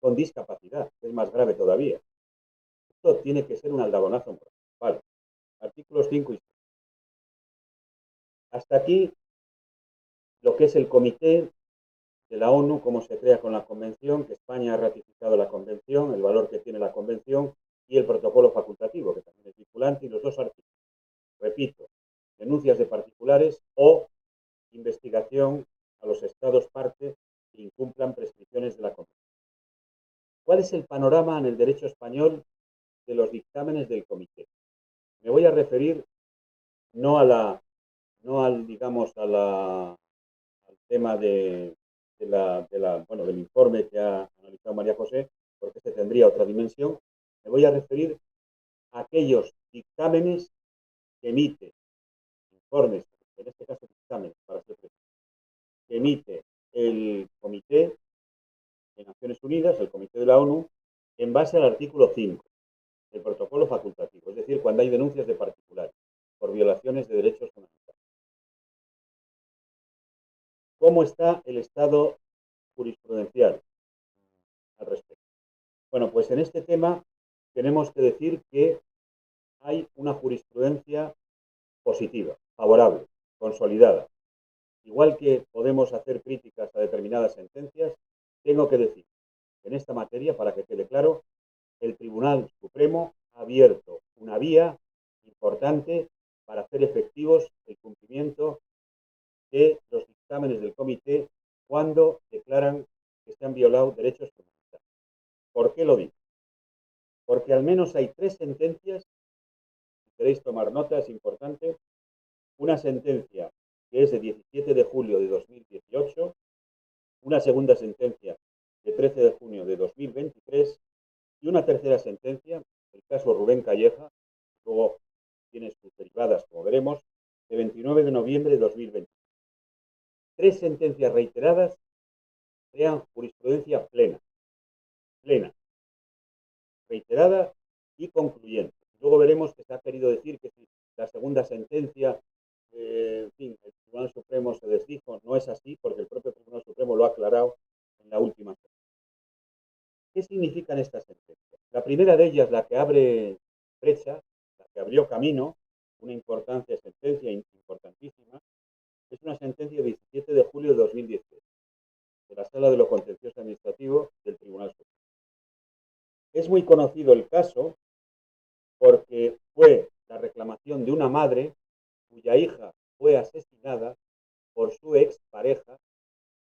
con discapacidad, que es más grave todavía. Esto tiene que ser un aldabonazo. Vale. Artículos 5 y 6. Hasta aquí lo que es el comité de la ONU, cómo se crea con la Convención, que España ha ratificado la Convención, el valor que tiene la Convención y el protocolo facultativo, que también es vinculante, y los dos artículos. Repito, denuncias de particulares o investigación a los Estados parte que incumplan prescripciones de la Convención. ¿Cuál es el panorama en el derecho español de los dictámenes del comité? Me voy a referir no al tema del informe que ha analizado María José, porque este tendría otra dimensión. Me voy a referir a aquellos dictámenes que emite informes, en este caso dictámenes, para ser preciso, que emite el Comité de Naciones Unidas, el Comité de la ONU, en base al artículo 5 del protocolo facultativo, es decir, cuando hay denuncias de particulares por violaciones de derechos fundamentales. ¿Cómo está el estado jurisprudencial al respecto? Bueno, pues en este tema tenemos que decir que hay una jurisprudencia positiva, favorable, consolidada. Igual que podemos hacer críticas a determinadas sentencias, tengo que decir que en esta materia, para que quede claro, el Tribunal Supremo ha abierto una vía importante para hacer efectivos el cumplimiento de los dictámenes del comité cuando declaran que se han violado derechos fundamentales. ¿Por qué lo digo? Porque al menos hay 3 sentencias, si queréis tomar nota, es importante. Una sentencia que es de 17 de julio de 2018, una segunda sentencia de 13 de junio de 2023 y una tercera sentencia, el caso Rubén Calleja, luego tiene sus derivadas, como veremos, de 29 de noviembre de 2020. 3 sentencias reiteradas crean jurisprudencia plena, reiterada y concluyente. Luego veremos que se ha querido decir que si la segunda sentencia, en fin, el Tribunal Supremo se desdijo. No es así, porque el propio Tribunal Supremo lo ha aclarado en la última sentencia. ¿Qué significan estas sentencias? La primera de ellas, la que abre brecha, la que abrió camino, una sentencia importantísima, es una sentencia del 17 de julio de 2018, de la Sala de lo Contencioso Administrativo del Tribunal Supremo. Es muy conocido el caso porque fue la reclamación de una madre cuya hija fue asesinada por su expareja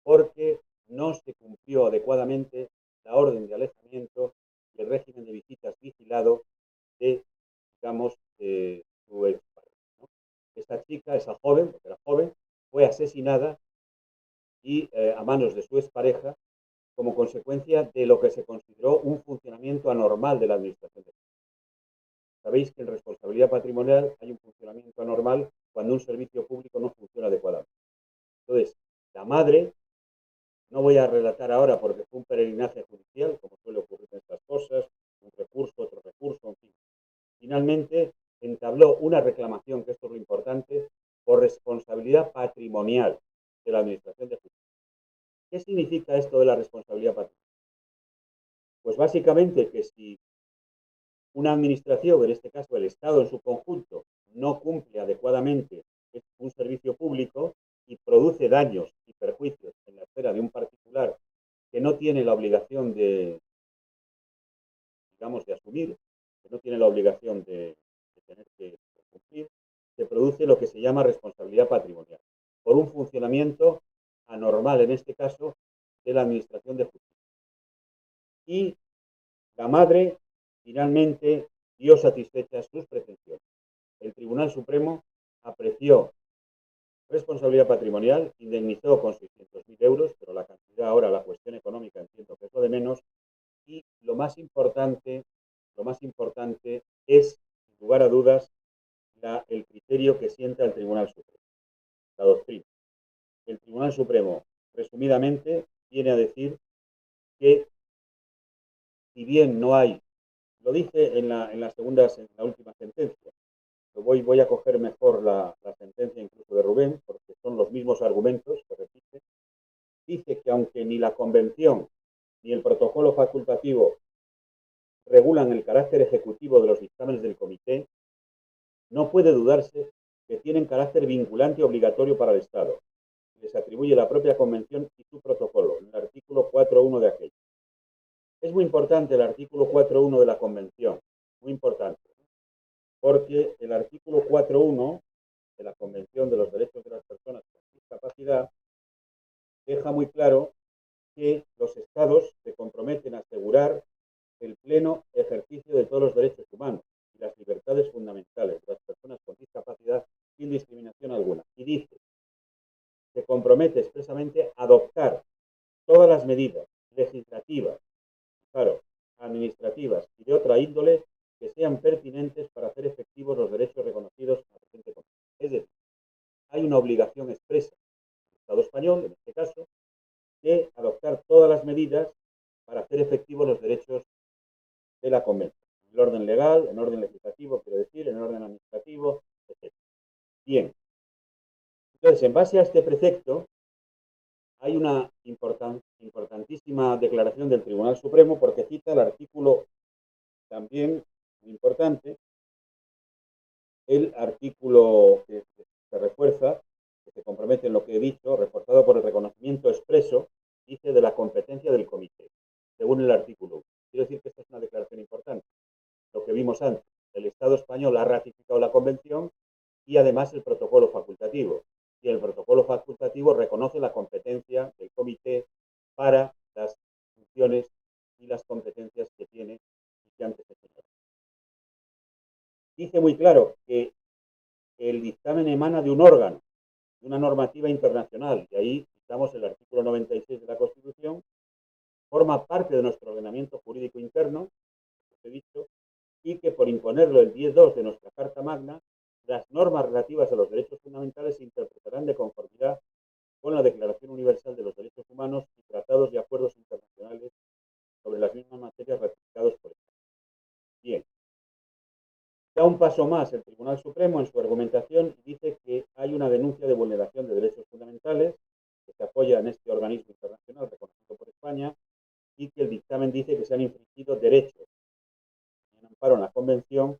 porque no se cumplió adecuadamente la orden de alejamiento y el régimen de visitas vigilado de, digamos, su expareja, ¿no? Esta chica, esa joven, porque era joven, fue asesinada y a manos de su expareja como consecuencia de lo que se consideró un funcionamiento anormal de la administración de justicia. Sabéis que en responsabilidad patrimonial hay un funcionamiento anormal cuando un servicio público no funciona adecuadamente. Entonces, la madre, no voy a relatar ahora porque fue un peregrinaje judicial, como suele ocurrir en estas cosas, un recurso, otro recurso, en fin. Finalmente, entabló una reclamación, que esto es lo importante, por responsabilidad patrimonial de la administración de justicia. ¿Qué significa esto de la responsabilidad patrimonial? Pues básicamente que si una administración, en este caso el Estado en su conjunto, no cumple adecuadamente un servicio público y produce daños y perjuicios en la esfera de un particular que no tiene la obligación de, digamos, de asumir, que no tiene la obligación de tener que cumplir, se produce lo que se llama responsabilidad patrimonial, por un funcionamiento anormal, en este caso, de la administración de justicia. Y la madre finalmente dio satisfechas sus pretensiones. El Tribunal Supremo apreció responsabilidad patrimonial, indemnizó con 600.000 euros, pero la cantidad ahora, la cuestión económica, entiendo que es lo de menos, y lo más importante es, sin lugar a dudas, el criterio que sienta el Tribunal Supremo, la doctrina. El Tribunal Supremo, resumidamente, viene a decir que si bien no hay, lo dije en la última sentencia, voy a coger mejor la sentencia incluso de Rubén, porque son los mismos argumentos que repite. Dice que aunque ni la Convención ni el protocolo facultativo regulan el carácter ejecutivo de los dictámenes del comité, no puede dudarse que tienen carácter vinculante y obligatorio para el Estado. Les atribuye la propia Convención y su protocolo, en el artículo 4.1 de aquello. Es muy importante el artículo 4.1 de la Convención, muy importante, porque el artículo 4.1 de la Convención de los Derechos de las Personas con Discapacidad deja muy claro que los Estados se comprometen a asegurar el pleno ejercicio de todos los derechos humanos y las libertades fundamentales de las personas con discapacidad sin discriminación alguna. Y dice, se compromete expresamente a adoptar todas las medidas legislativas, claro, administrativas y de otra índole que sean pertinentes para hacer efectivos los derechos reconocidos en la presente Convención. Es decir, hay una obligación caso, de adoptar todas las medidas para hacer efectivos los derechos de la Convención. En el orden legal, en orden legislativo, quiero decir, en orden administrativo, etc. Bien. Entonces, en base a este precepto, hay una importantísima declaración del Tribunal Supremo porque cita el artículo también muy importante, el artículo que se refuerza, que se compromete en lo que he dicho, reforzado por el reconocimiento expreso, dice de la competencia del comité, según el artículo 1. Quiero decir que esta es una declaración importante. Lo que vimos antes, el Estado español ha ratificado la convención y además el protocolo facultativo. Y el protocolo facultativo reconoce la competencia del comité para las funciones y las competencias que tiene y que antes se señaló. Dice muy claro que el dictamen emana de un órgano, de una normativa internacional, y ahí citamos el artículo 96 de la Constitución, forma parte de nuestro ordenamiento jurídico interno, como he dicho, y que por imponerlo el 10.2 de nuestra Carta Magna, las normas relativas a los derechos fundamentales se interpretarán de conformidad con la Declaración Universal de los Derechos Humanos y tratados y acuerdos internacionales sobre las mismas materias ratificados por España. Bien. Da un paso más el Tribunal Supremo en su argumentación y dice que hay una denuncia de vulneración de derechos fundamentales que se apoya en este organismo internacional reconocido por España y que el dictamen dice que se han infringido derechos en amparo en la Convención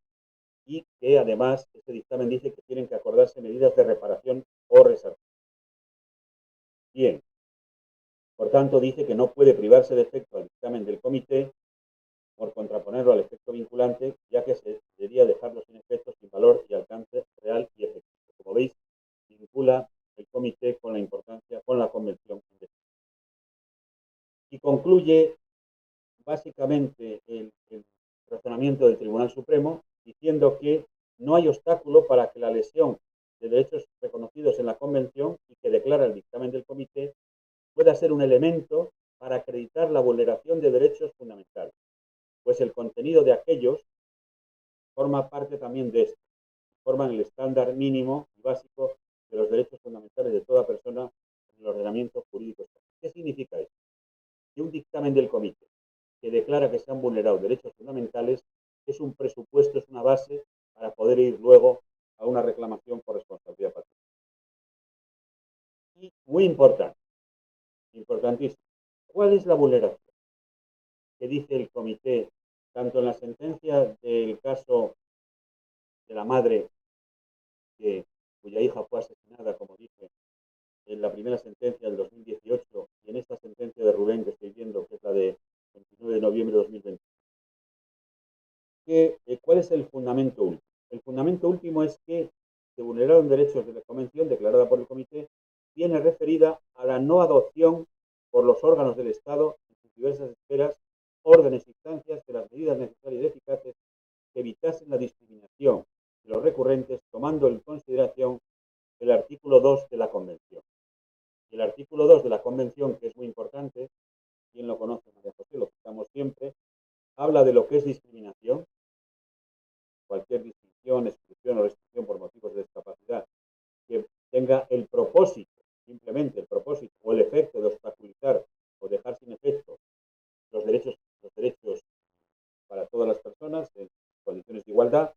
y que además este dictamen dice que tienen que acordarse medidas de reparación o resarcimiento. Bien, por tanto dice que no puede privarse de efecto al dictamen del comité por contraponerlo al efecto vinculante, ya que sería dejarlo sin efecto, sin valor y alcance real y efectivo. Como veis, vincula el comité con la importancia, con la convención. Y concluye básicamente el razonamiento del Tribunal Supremo diciendo que no hay obstáculo para que la lesión de derechos reconocidos en la Convención y que declara el dictamen del comité pueda ser un elemento para acreditar la vulneración de derechos fundamentales, pues el contenido de aquellos forma parte también de esto, forman el estándar mínimo y básico de los derechos fundamentales de toda persona en el ordenamiento jurídico español. ¿Qué significa esto? Que un dictamen del comité que declara que se han vulnerado derechos fundamentales es un presupuesto, es una base para poder ir luego a una reclamación por responsabilidad patrimonial. Y muy importante, importantísimo, ¿cuál es la vulneración que dice el comité tanto en la sentencia del caso de la madre cuya hija fue asesinada, como dije, en la primera sentencia del 2018 y en esta sentencia de Rubén que estoy viendo, que es la de 29 de noviembre de 2020? ¿Cuál es el fundamento último? El fundamento último es que se vulneraron derechos de la Convención declarada por el Comité, viene referida a la no adopción por los órganos del Estado en sus diversas esferas, órdenes e instancias de las medidas necesarias y eficaces que evitasen la discriminación de los recurrentes, tomando en consideración el artículo 2 de la Convención. El artículo 2 de la Convención, que es muy importante, quien lo conoce, María José, lo citamos siempre, habla de lo que es discriminación, cualquier distinción, exclusión o restricción por motivos de discapacidad que tenga el propósito, simplemente el propósito o el efecto de obstaculizar o dejar sin efecto los derechos para todas las personas en condiciones de igualdad,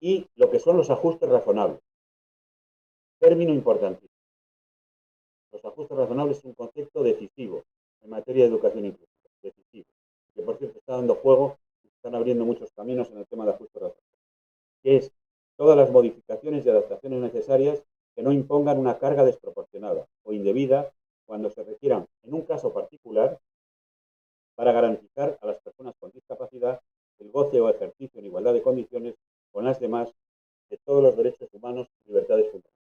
y lo que son los ajustes razonables. Término importantísimo. Los ajustes razonables es un concepto decisivo en materia de educación inclusiva, decisivo, que por cierto está dando juego, están abriendo muchos caminos en el tema de ajustes razonables, que es todas las modificaciones y adaptaciones necesarias que no impongan una carga desproporcionada o indebida cuando se requieran, en un caso particular, para garantizar a las personas con discapacidad el goce o ejercicio en igualdad de condiciones con las demás de todos los derechos humanos y libertades fundamentales.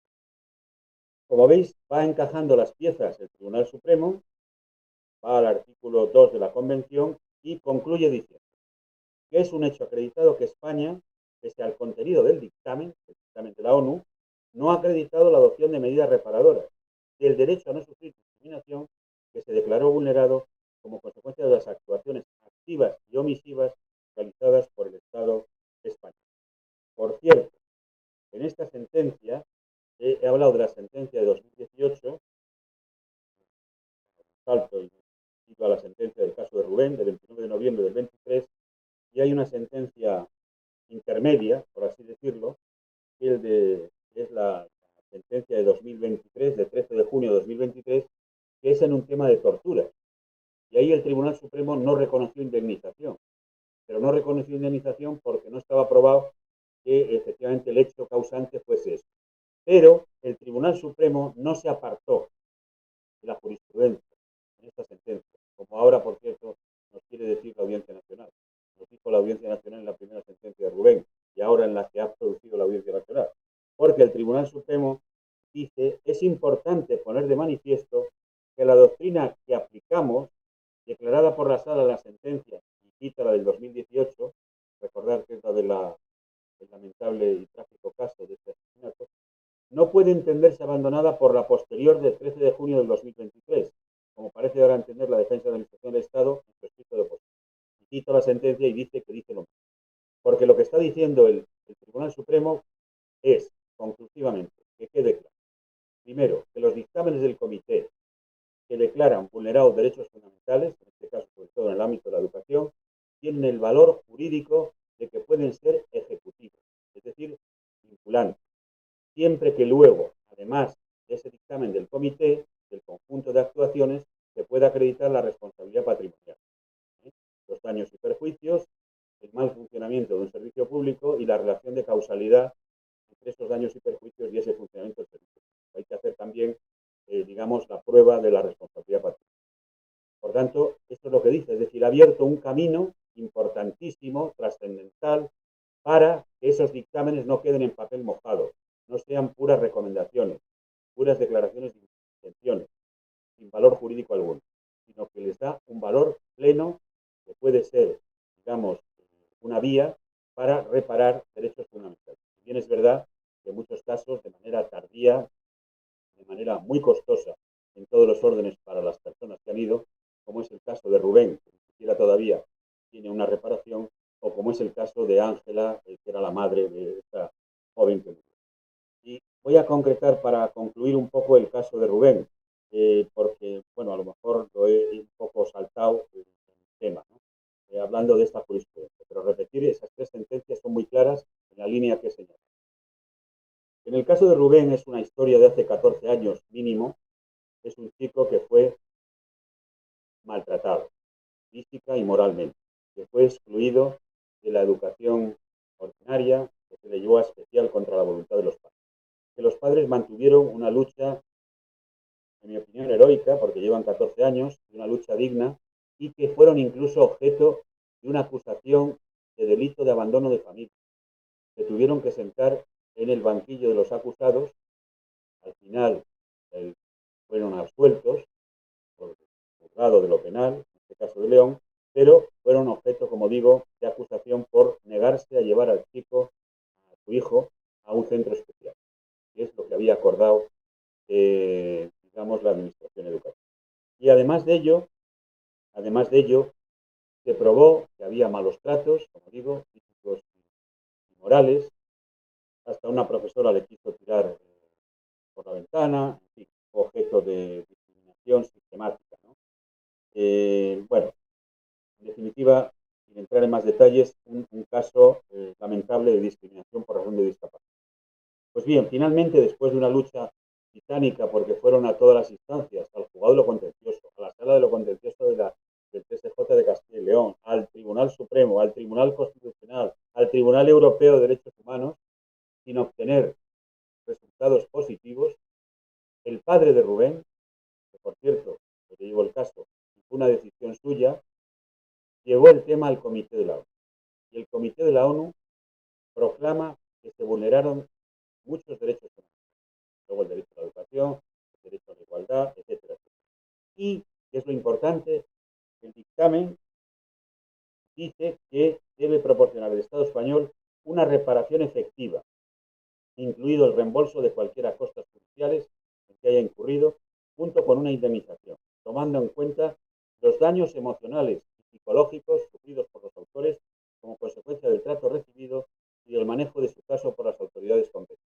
Como veis, va encajando las piezas el Tribunal Supremo, va al artículo 2 de la Convención y concluye diciendo que es un hecho acreditado que España, pese al contenido del dictamen de la ONU, no ha acreditado la adopción de medidas reparadoras del derecho a no sufrir discriminación que se declaró vulnerado como consecuencia de las actuaciones activas y omisivas realizadas por el Estado español. Por cierto, en esta sentencia, he hablado de la sentencia de 2018, salto y a la sentencia del caso de Rubén, del 29 de noviembre del 23, y hay una sentencia intermedia, por así decirlo, que es la sentencia de 2023, de 13 de junio de 2023, que es en un tema de tortura. Y ahí el Tribunal Supremo no reconoció indemnización, pero no reconoció indemnización porque no estaba probado que efectivamente el hecho causante fuese eso. Pero el Tribunal Supremo no se apartó de la jurisprudencia en esta sentencia, como ahora, por cierto, nos quiere decir la Audiencia Nacional. Nos dijo la Audiencia Nacional en la primera sentencia de Rubén y ahora en la que ha producido la Audiencia Nacional. Porque el Tribunal Supremo dice, es importante poner de manifiesto que la doctrina que aplicamos, declarada por la Sala de la sentencia, y cita la del 2018, recordar que es la del lamentable y trágico caso de este asesinato, no puede entenderse abandonada por la posterior del 13 de junio del 2023, como parece ahora entender la defensa de la Administración del Estado en su escrito de oposición. Y cita la sentencia y dice que dice lo mismo. Porque lo que está diciendo el Tribunal Supremo es, conclusivamente, que quede claro. Primero, que los dictámenes del comité que declaran vulnerados derechos fundamentales, en este caso sobre todo en el ámbito de la educación, tienen el valor jurídico de que pueden ser ejecutivos, es decir, vinculantes, siempre que luego, además de ese dictamen del comité, del conjunto de actuaciones, se pueda acreditar la responsabilidad patrimonial, los daños y perjuicios, el mal funcionamiento de un servicio público y la relación de causalidad entre esos daños y perjuicios y ese funcionamiento del servicio público. Hay que hacer también, digamos, la prueba de la responsabilidad patrimonial. Por tanto, esto es lo que dice, es decir, ha abierto un camino importantísimo, trascendental, para que esos dictámenes no queden en papel mojado, no sean puras recomendaciones, puras declaraciones de intenciones, sin valor jurídico alguno, sino que les da un valor pleno que puede ser, digamos, una vía para reparar derechos fundamentales. Si bien es verdad que en muchos casos, de manera tardía, de manera muy costosa en todos los órdenes para las personas que han ido, como es el caso de Rubén, que ni siquiera todavía tiene una reparación, o como es el caso de Ángela, que era la madre de esta joven que murió. Y voy a concretar para concluir un poco el caso de Rubén, porque, bueno, a lo mejor lo he un poco saltado el tema, ¿no? Hablando de esta jurisprudencia, pero repetir, esas tres sentencias son muy claras en la línea que he señalado. En el caso de Rubén es una historia de hace 14 años mínimo. Es un chico que fue maltratado física y moralmente, que fue excluido de la educación ordinaria, que se le llevó a especial contra la voluntad de los padres. Que los padres mantuvieron una lucha, en mi opinión, heroica, porque llevan 14 años, una lucha digna, y que fueron incluso objeto de una acusación de delito de abandono de familia. Se tuvieron que sentar en el banquillo de los acusados, al final fueron absueltos por el juzgado de lo penal, en este caso de León, pero fueron objeto, como digo, de acusación por negarse a llevar al chico, a su hijo, a un centro especial, que es lo que había acordado, digamos, la Administración Educativa. Y además de ello, se probó que había malos tratos, como digo, físicos y morales. Hasta una profesora le quiso tirar por la ventana, en fin, objeto de discriminación sistemática, ¿no? Bueno, en definitiva, sin entrar en más detalles, un caso lamentable de discriminación por razón de discapacidad. Pues bien, finalmente, después de una lucha titánica, porque fueron a todas las instancias, al juzgado de lo contencioso, a la sala de lo contencioso del TSJ de Castilla y León, al Tribunal Supremo, al Tribunal Constitucional, al Tribunal Europeo de Derechos Humanos, sin obtener resultados positivos, el padre de Rubén, que por cierto, que te digo el caso, fue una decisión suya, llevó el tema al Comité de la ONU. Y el Comité de la ONU proclama que se vulneraron muchos derechos humanos. Luego el derecho a la educación, el derecho a la igualdad, etcétera, etcétera. Y, que es lo importante, el dictamen dice que debe proporcionar al Estado español una reparación efectiva, incluido el reembolso de cualquier costas judiciales en que haya incurrido, junto con una indemnización, tomando en cuenta los daños emocionales y psicológicos sufridos por los autores como consecuencia del trato recibido y del manejo de su caso por las autoridades competentes.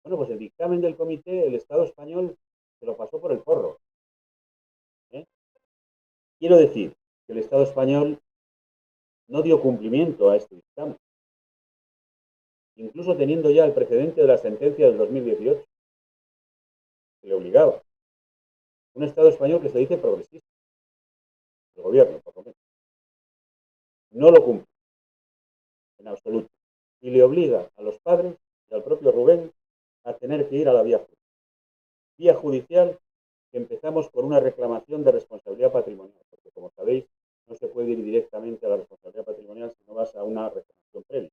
Bueno, pues el dictamen del comité, el Estado español se lo pasó por el forro. Quiero decir que el Estado español no dio cumplimiento a este dictamen, incluso teniendo ya el precedente de la sentencia del 2018, que le obligaba. Un Estado español que se dice progresista, el gobierno, por lo menos, no lo cumple en absoluto y le obliga a los padres y al propio Rubén a tener que ir a la vía judicial. Vía judicial que empezamos por una reclamación de responsabilidad patrimonial, porque como sabéis, no se puede ir directamente a la responsabilidad patrimonial si no vas a una reclamación previa.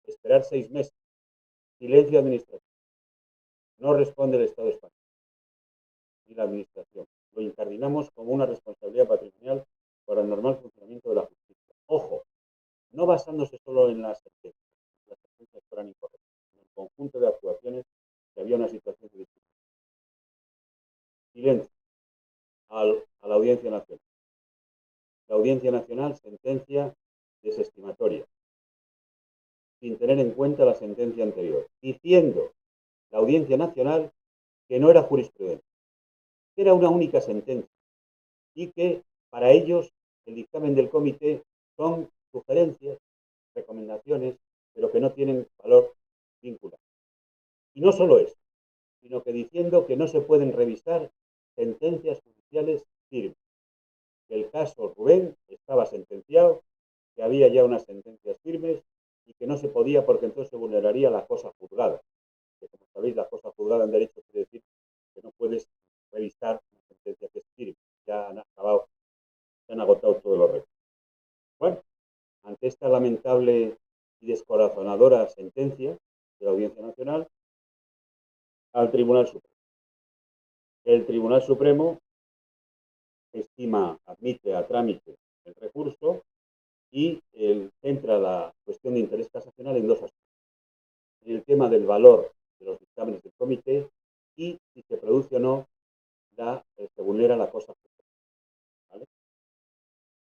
Esperar 6 meses, silencio administrativo. No responde el Estado español ni la administración. Lo incardinamos como una responsabilidad patrimonial para el normal funcionamiento de la justicia. Ojo, no basándose solo en las sentencias fueran incorrectas, en el conjunto de actuaciones que había una situación de discusión. Silencio a la Audiencia Nacional. La Audiencia Nacional sentencia desestimatoria, sin tener en cuenta la sentencia anterior, diciendo la Audiencia Nacional que no era jurisprudencia, que era una única sentencia y que para ellos el dictamen del comité son sugerencias, recomendaciones, pero que no tienen valor vinculante. Y no solo eso, sino que diciendo que no se pueden revisar sentencias judiciales firmes, que el caso Rubén estaba sentenciado, que había ya unas sentencias firmes y que no se podía porque entonces se vulneraría la cosa juzgada. Que como sabéis, la cosa juzgada en derecho quiere decir que no puedes revisar una sentencia que es firme. Ya han acabado, se han agotado todos los retos. Bueno, ante esta lamentable y descorazonadora sentencia de la Audiencia Nacional, al Tribunal Supremo. El Tribunal Supremo admite a trámite el recurso y centra la cuestión de interés casacional en 2 aspectos. En el tema del valor de los dictámenes del comité y si se produce o no se vulnera la cosa juzgada. ¿Vale?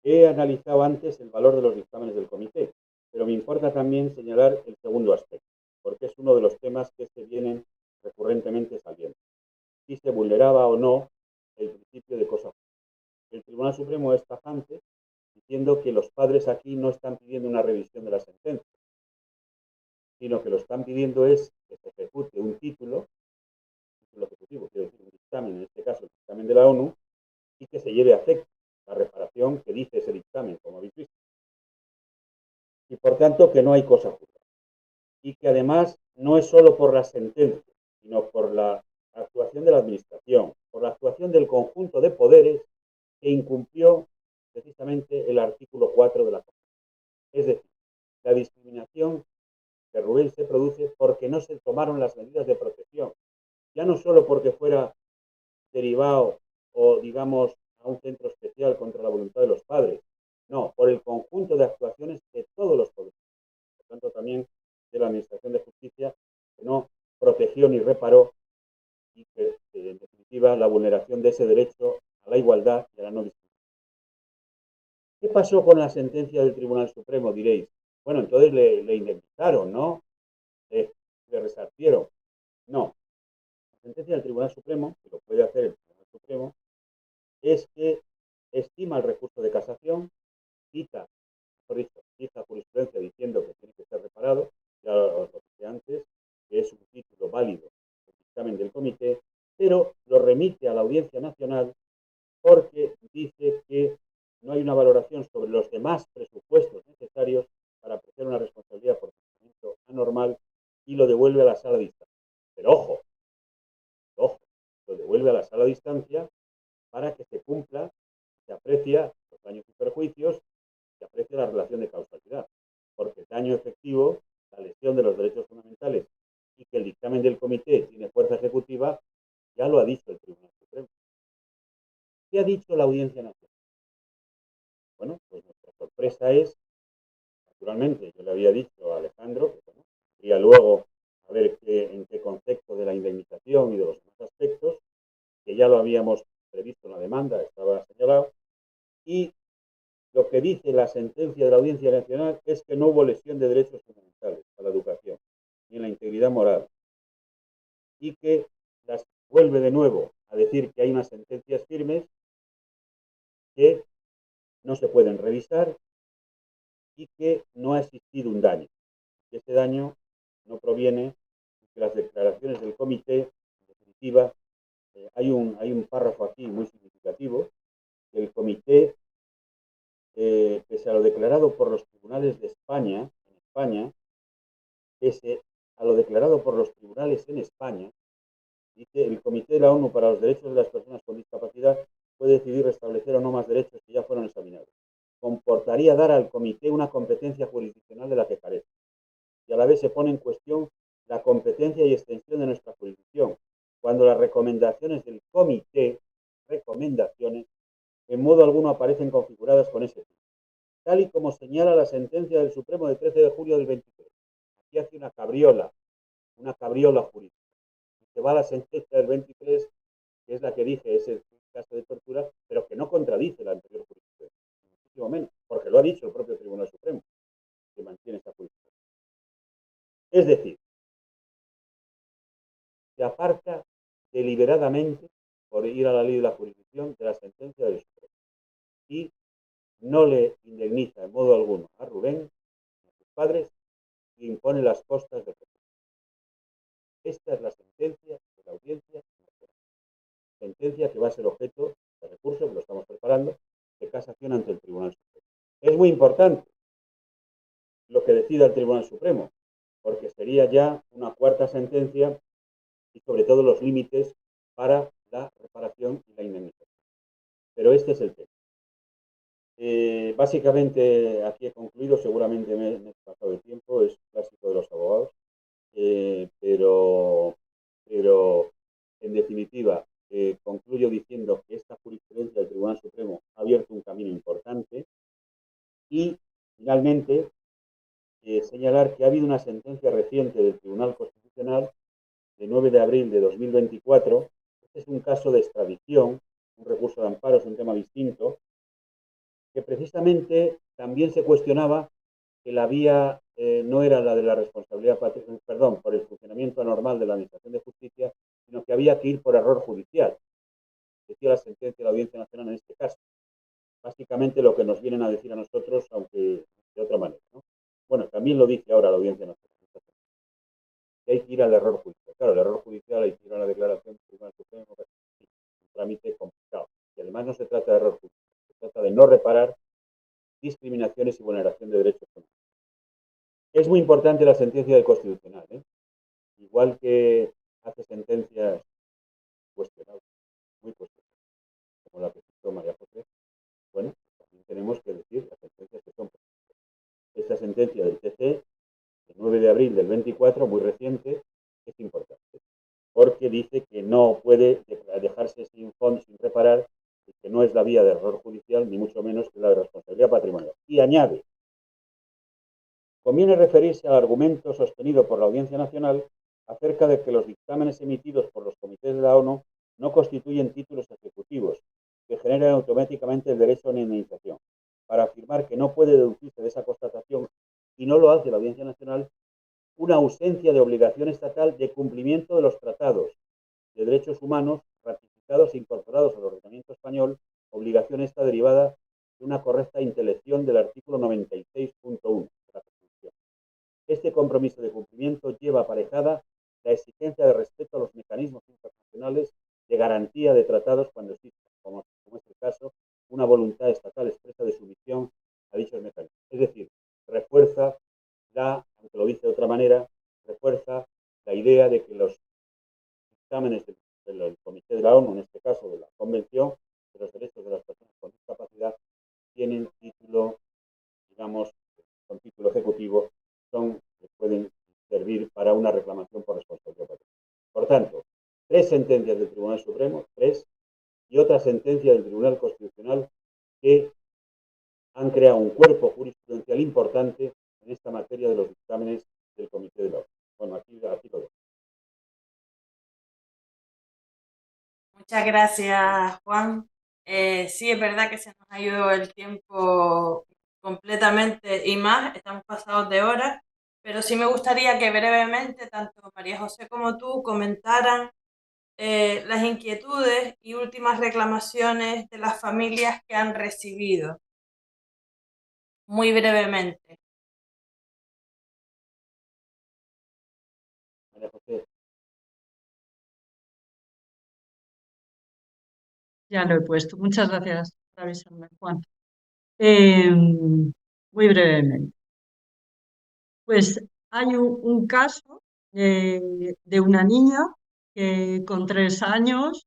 He analizado antes el valor de los dictámenes del comité, pero me importa también señalar el segundo aspecto, porque es uno de los temas que se vienen recurrentemente saliendo. Si se vulneraba o no el principio de cosa juzgada. El Tribunal Supremo es tajante diciendo que los padres aquí no están pidiendo una revisión de la sentencia, sino que lo están pidiendo es que se ejecute un título ejecutivo, quiero decir un dictamen, en este caso el dictamen de la ONU, y que se lleve a efecto la reparación que dice ese dictamen, como habéis visto. Y por tanto que no hay cosa juzgada. Y que además no es solo por la sentencia, sino por la actuación de la administración, por la actuación del conjunto de poderes que incumplió precisamente el artículo 4 de la Constitución. Es decir, la discriminación de Rubén se produce porque no se tomaron las medidas de protección, ya no solo porque fuera derivado o, digamos, a un centro especial contra la voluntad de los padres, no, por el conjunto de actuaciones de todos los poderes, por tanto también de la Administración de Justicia, que no protegió ni reparó y que, en definitiva, la vulneración de ese derecho a la igualdad y a la no discriminación. ¿Qué pasó con la sentencia del Tribunal Supremo? Diréis. Bueno, entonces le indemnizaron, ¿no? Le resarcieron. No. La sentencia del Tribunal Supremo, que lo puede hacer el Tribunal Supremo, es que estima el recurso de casación, fija jurisprudencia diciendo que tiene que ser reparado, ya os lo dije antes, que es un título válido del dictamen del comité, pero lo remite a la Audiencia Nacional porque dice que no hay una valoración sobre los demás presupuestos necesarios para apreciar una responsabilidad por funcionamiento anormal y lo devuelve a la sala de instancia. Pero ojo, lo devuelve a la sala de instancia para que se cumpla, se aprecia los daños y perjuicios, se aprecia la relación de causalidad, porque el daño efectivo, la lesión de los derechos fundamentales y que el dictamen del comité tiene fuerza ejecutiva, ya lo ha dicho el Tribunal Supremo. ¿Qué ha dicho la Audiencia Nacional? Bueno, pues nuestra sorpresa es, naturalmente, yo le había dicho a Alejandro, que bueno, quería luego a ver en qué concepto de la indemnización y de los demás aspectos, que ya lo habíamos previsto en la demanda, estaba señalado, y lo que dice la sentencia de la Audiencia Nacional es que no hubo lesión de derechos fundamentales a la educación ni en la integridad moral, y que las vuelve de nuevo a decir que hay unas sentencias firmes que no se pueden revisar y que no ha existido un daño. Y ese daño no proviene de las declaraciones del comité. En definitiva, hay un párrafo aquí muy significativo, que el comité, pese a lo declarado por los tribunales de España, en España, pese a lo declarado por los tribunales en España, dice: el Comité de la ONU para los Derechos de las Personas con Discapacidad puede decidir restablecer o no más derechos que ya fueron examinados. Comportaría dar al comité una competencia jurisdiccional de la que carece, y a la vez se pone en cuestión la competencia y extensión de nuestra jurisdicción, cuando las recomendaciones del comité, recomendaciones, en modo alguno aparecen configuradas con ese fin, tal y como señala la sentencia del Supremo de 13 de julio del 23. Aquí hace una cabriola jurídica. Se va a la sentencia del 23, que es la que dije, es el caso de tortura, pero que no contradice la anterior jurisprudencia, muchísimo menos, porque lo ha dicho el propio Tribunal Supremo, que mantiene esa jurisprudencia. Es decir, se aparta deliberadamente, por ir a la ley de la jurisdicción, de la sentencia del Supremo, y no le indemniza en modo alguno a Rubén, a sus padres, y impone las costas de justicia. Esta es la sentencia de la Audiencia Nacional. Sentencia que va a ser objeto de recurso, que lo estamos preparando, de casación ante el Tribunal Supremo. Es muy importante lo que decida el Tribunal Supremo, porque sería ya una cuarta sentencia y sobre todo los límites para la reparación y la indemnización. Pero este es el tema. Básicamente aquí he concluido, seguramente me he pasado de tiempo, es clásico de los abogados, pero en definitiva concluyo diciendo que esta jurisprudencia del Tribunal Supremo ha abierto un camino importante y finalmente señalar que ha habido una sentencia reciente del Tribunal Constitucional de 9 de abril de 2024. Este es un caso de extradición, un recurso de amparo, es un tema distinto, que precisamente también se cuestionaba que la vía no era la de la responsabilidad, perdón, por el funcionamiento anormal de la Administración de Justicia, sino que había que ir por error judicial, decía la sentencia de la Audiencia Nacional en este caso. Básicamente lo que nos vienen a decir a nosotros, aunque de otra manera, ¿no? Bueno, también lo dice ahora la Audiencia Nacional, que hay que ir al error judicial. Claro, el error judicial hay que ir a la declaración del Tribunal Supremo, un trámite complicado. Y además no se trata de error judicial, se trata de no reparar discriminaciones y vulneración de derechos humanos. Es muy importante la sentencia del Constitucional, igual que hace sentencias cuestionables, muy cuestionables, como la que citó María José. Bueno, también tenemos que decir las sentencias que son positivas. Esta sentencia del TC, el 9 de abril del 24, muy reciente, es importante, porque dice que no puede dejarse sin fondo, sin reparar, y que no es la vía de error judicial, ni mucho menos que la de responsabilidad patrimonial. Y añade: conviene referirse al argumento sostenido por la Audiencia Nacional acerca de que los dictámenes emitidos por los comités de la ONU no constituyen títulos ejecutivos que generan automáticamente el derecho a una indemnización, para afirmar que no puede deducirse de esa constatación, y no lo hace la Audiencia Nacional, una ausencia de obligación estatal de cumplimiento de los tratados de derechos humanos ratificados e incorporados al ordenamiento español, obligación esta derivada de una correcta intelección del artículo 96.1 de la Constitución. Este compromiso de cumplimiento lleva aparejada la exigencia de respeto a los mecanismos internacionales de garantía de tratados cuando exista, como es el caso, una voluntad estatal expresa de sumisión a dichos mecanismos. Es decir, refuerza aunque lo dice de otra manera, refuerza la idea de que los dictámenes del Comité de la ONU, en este caso de la Convención de los Derechos de las Personas con Discapacidad, tienen título, digamos, con título ejecutivo, pueden servir para una reclamación por responsabilidad patrimonial. Por tanto, 3 sentencias del Tribunal Supremo, 3, y otra sentencia del Tribunal Constitucional que han creado un cuerpo jurisprudencial importante en esta materia de los dictámenes del Comité de la ONU. Bueno, aquí lo dejo. Muchas gracias, Juan. Sí, es verdad que se nos ha ido el tiempo completamente y más, estamos pasados de hora, pero sí me gustaría que brevemente tanto María José como tú comentaran las inquietudes y últimas reclamaciones de las familias que han recibido. muy brevemente. María José. Ya lo he puesto. Muchas gracias por avisarme, Juan. Muy brevemente. Pues hay un caso de una niña que con 3 años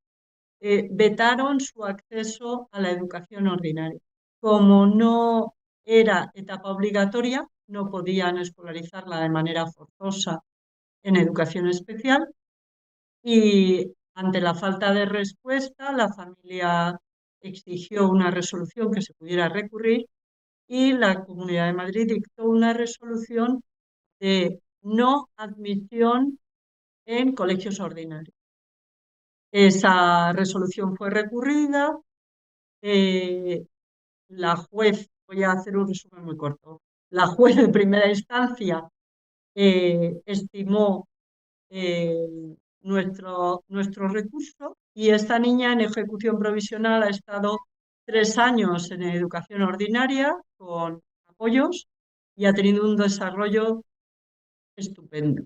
vetaron su acceso a la educación ordinaria. Como no era etapa obligatoria, no podían escolarizarla de manera forzosa en educación especial y ante la falta de respuesta, la familia exigió una resolución que se pudiera recurrir y la Comunidad de Madrid dictó una resolución de no admisión en colegios ordinarios. Esa resolución fue recurrida. La juez, voy a hacer un resumen muy corto, la juez de primera instancia estimó nuestro recurso y esta niña en ejecución provisional ha estado 3 años en educación ordinaria con apoyos y ha tenido un desarrollo estupendo.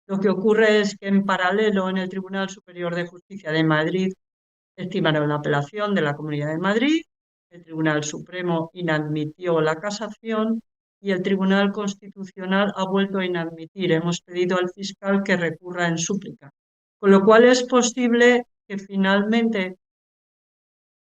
Lo que ocurre es que en paralelo en el Tribunal Superior de Justicia de Madrid estimaron la apelación de la Comunidad de Madrid, el Tribunal Supremo inadmitió la casación y el Tribunal Constitucional ha vuelto a inadmitir. Hemos pedido al fiscal que recurra en súplica, con lo cual es posible que finalmente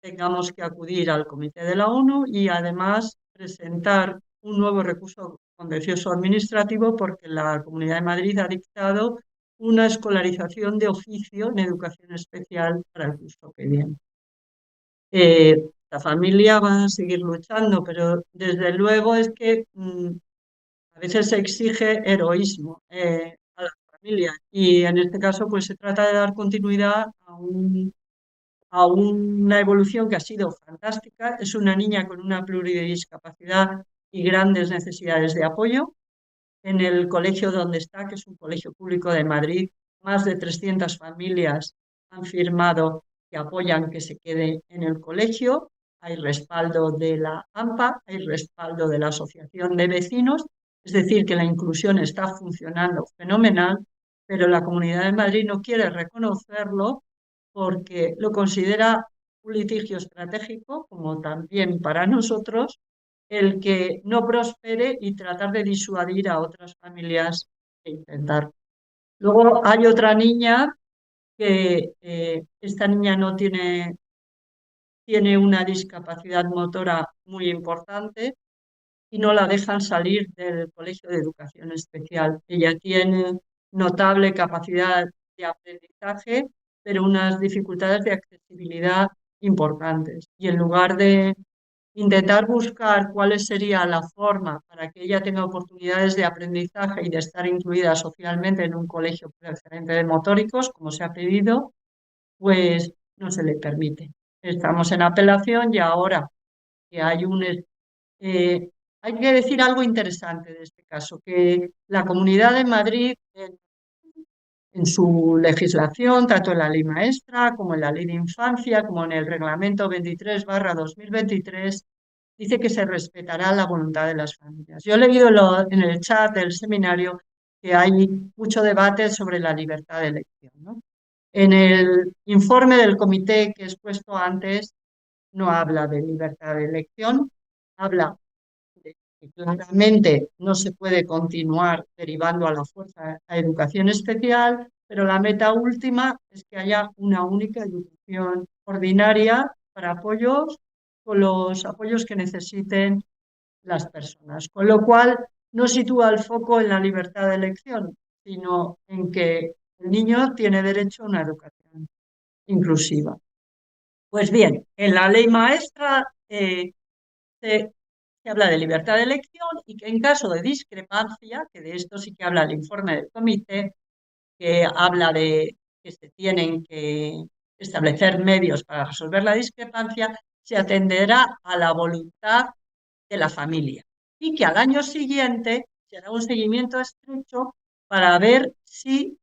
tengamos que acudir al Comité de la ONU y además presentar un nuevo recurso contencioso administrativo porque la Comunidad de Madrid ha dictado una escolarización de oficio en educación especial para el curso que viene. La familia va a seguir luchando, pero desde luego es que a veces se exige heroísmo a la familia y en este caso pues se trata de dar continuidad a una evolución que ha sido fantástica. Es una niña con una pluridiscapacidad y grandes necesidades de apoyo. En el colegio donde está, que es un colegio público de Madrid, más de 300 familias han firmado que apoyan que se quede en el colegio. Hay respaldo de la AMPA, hay respaldo de la Asociación de Vecinos, es decir, que la inclusión está funcionando fenomenal, pero la Comunidad de Madrid no quiere reconocerlo porque lo considera un litigio estratégico, como también para nosotros, el que no prospere y tratar de disuadir a otras familias e intentar. Luego hay otra niña que esta niña no tiene una discapacidad motora muy importante y no la dejan salir del colegio de educación especial. Ella tiene notable capacidad de aprendizaje, pero unas dificultades de accesibilidad importantes. Y en lugar de intentar buscar cuál sería la forma para que ella tenga oportunidades de aprendizaje y de estar incluida socialmente en un colegio preferente de motóricos, como se ha pedido, pues no se le permite. Estamos en apelación y ahora que eh, hay que decir algo interesante de este caso, que la Comunidad de Madrid en su legislación, tanto en la ley maestra como en la ley de infancia, como en el reglamento 23/2023, dice que se respetará la voluntad de las familias. Yo he leído en el chat del seminario que hay mucho debate sobre la libertad de elección, ¿no? En el informe del comité que he expuesto antes no habla de libertad de elección, habla de que claramente no se puede continuar derivando a la fuerza a educación especial, pero la meta última es que haya una única educación ordinaria para apoyos con los apoyos que necesiten las personas. Con lo cual, no sitúa el foco en la libertad de elección, sino en que el niño tiene derecho a una educación inclusiva. Pues bien, en la ley maestra se, se habla de libertad de elección y que en caso de discrepancia, que de esto sí que habla el informe del comité, que habla de que se tienen que establecer medios para resolver la discrepancia, se atenderá a la voluntad de la familia y que al año siguiente se hará un seguimiento estrecho para ver si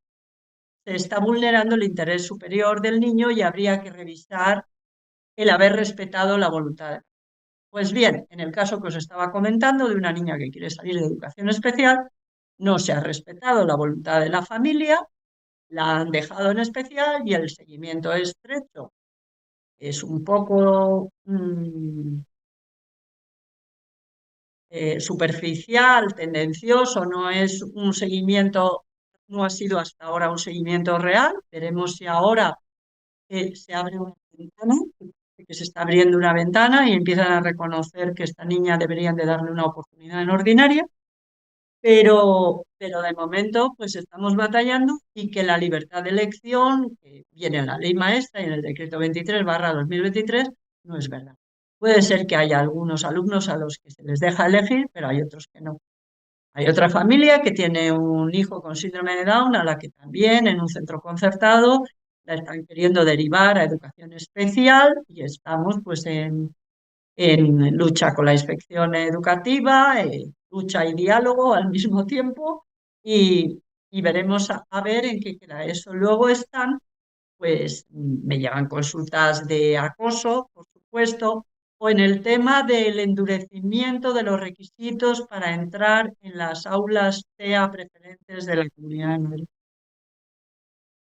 se está vulnerando el interés superior del niño y habría que revisar el haber respetado la voluntad. Pues bien, en el caso que os estaba comentando de una niña que quiere salir de educación especial, no se ha respetado la voluntad de la familia, la han dejado en especial y el seguimiento estrecho es un poco superficial, tendencioso, no es un seguimiento, no ha sido hasta ahora un seguimiento real. Veremos si ahora se abre una ventana, que se está abriendo una ventana y empiezan a reconocer que esta niña deberían de darle una oportunidad en ordinaria, pero de momento pues estamos batallando y que la libertad de elección, que viene en la ley maestra y en el decreto 23/2023, no es verdad. Puede ser que haya algunos alumnos a los que se les deja elegir, pero hay otros que no. Hay otra familia que tiene un hijo con síndrome de Down, a la que también en un centro concertado la están queriendo derivar a educación especial y estamos pues en lucha con la inspección educativa, lucha y diálogo al mismo tiempo y veremos a ver en qué queda eso. Luego están pues me llegan consultas de acoso, por supuesto, o en el tema del endurecimiento de los requisitos para entrar en las aulas TEA preferentes de la Comunidad de Madrid.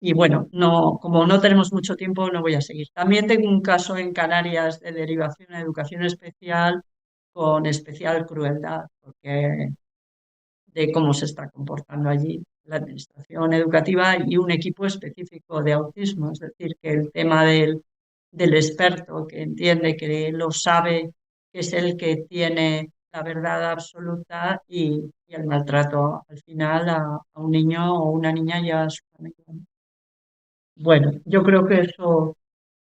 Y bueno, no, como no tenemos mucho tiempo, no voy a seguir. También tengo un caso en Canarias de derivación a educación especial con especial crueldad, porque de cómo se está comportando allí la administración educativa y un equipo específico de autismo. Es decir, que el tema del experto que entiende, que lo sabe, que es el que tiene la verdad absoluta y el maltrato al final a un niño o una niña ya a su familia. Bueno, yo creo que eso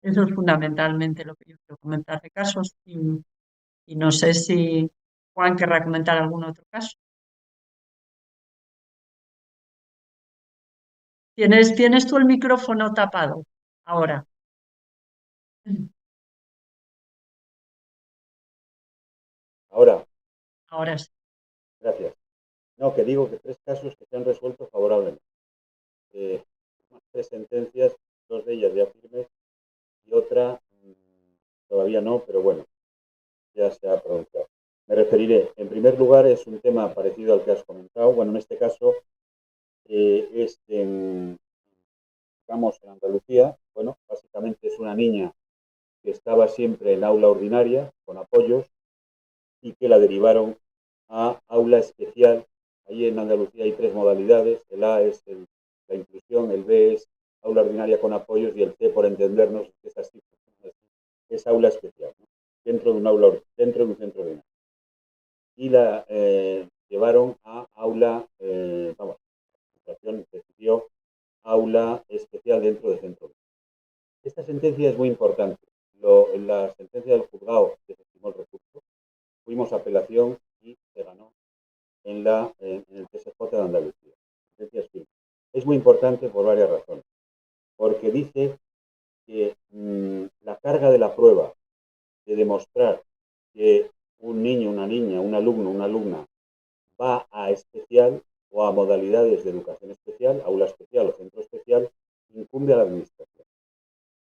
es fundamentalmente lo que yo quiero comentar de casos y no sé si Juan querrá comentar algún otro caso. Tienes tú el micrófono tapado ahora. Ahora, Ahora sí. gracias. No, que digo que 3 casos que se han resuelto favorablemente. Eh, 3 sentencias, 2 de ellas ya firmes y otra todavía no, pero bueno, ya se ha pronunciado. Me referiré, en primer lugar, es un tema parecido al que has comentado. Bueno, en este caso es digamos, en Andalucía. Bueno, básicamente es una niña que estaba siempre en aula ordinaria, con apoyos, y que la derivaron a aula especial. Ahí en Andalucía hay 3 modalidades. El A es la inclusión, el B es aula ordinaria con apoyos y el C, por entendernos, que es así, es aula especial, ¿no? Dentro de un centro ordinario. Y la llevaron a aula, vamos, la administración decidió aula especial dentro del centro. Esta sentencia es muy importante. La sentencia del juzgado desestimó el recurso. Fuimos a apelación y se ganó en el TSJ de Andalucía. Es muy importante por varias razones. Porque dice que la carga de la prueba de demostrar que un niño, una niña, un alumno, una alumna va a especial o a modalidades de educación especial, aula especial o centro especial, incumbe a la administración.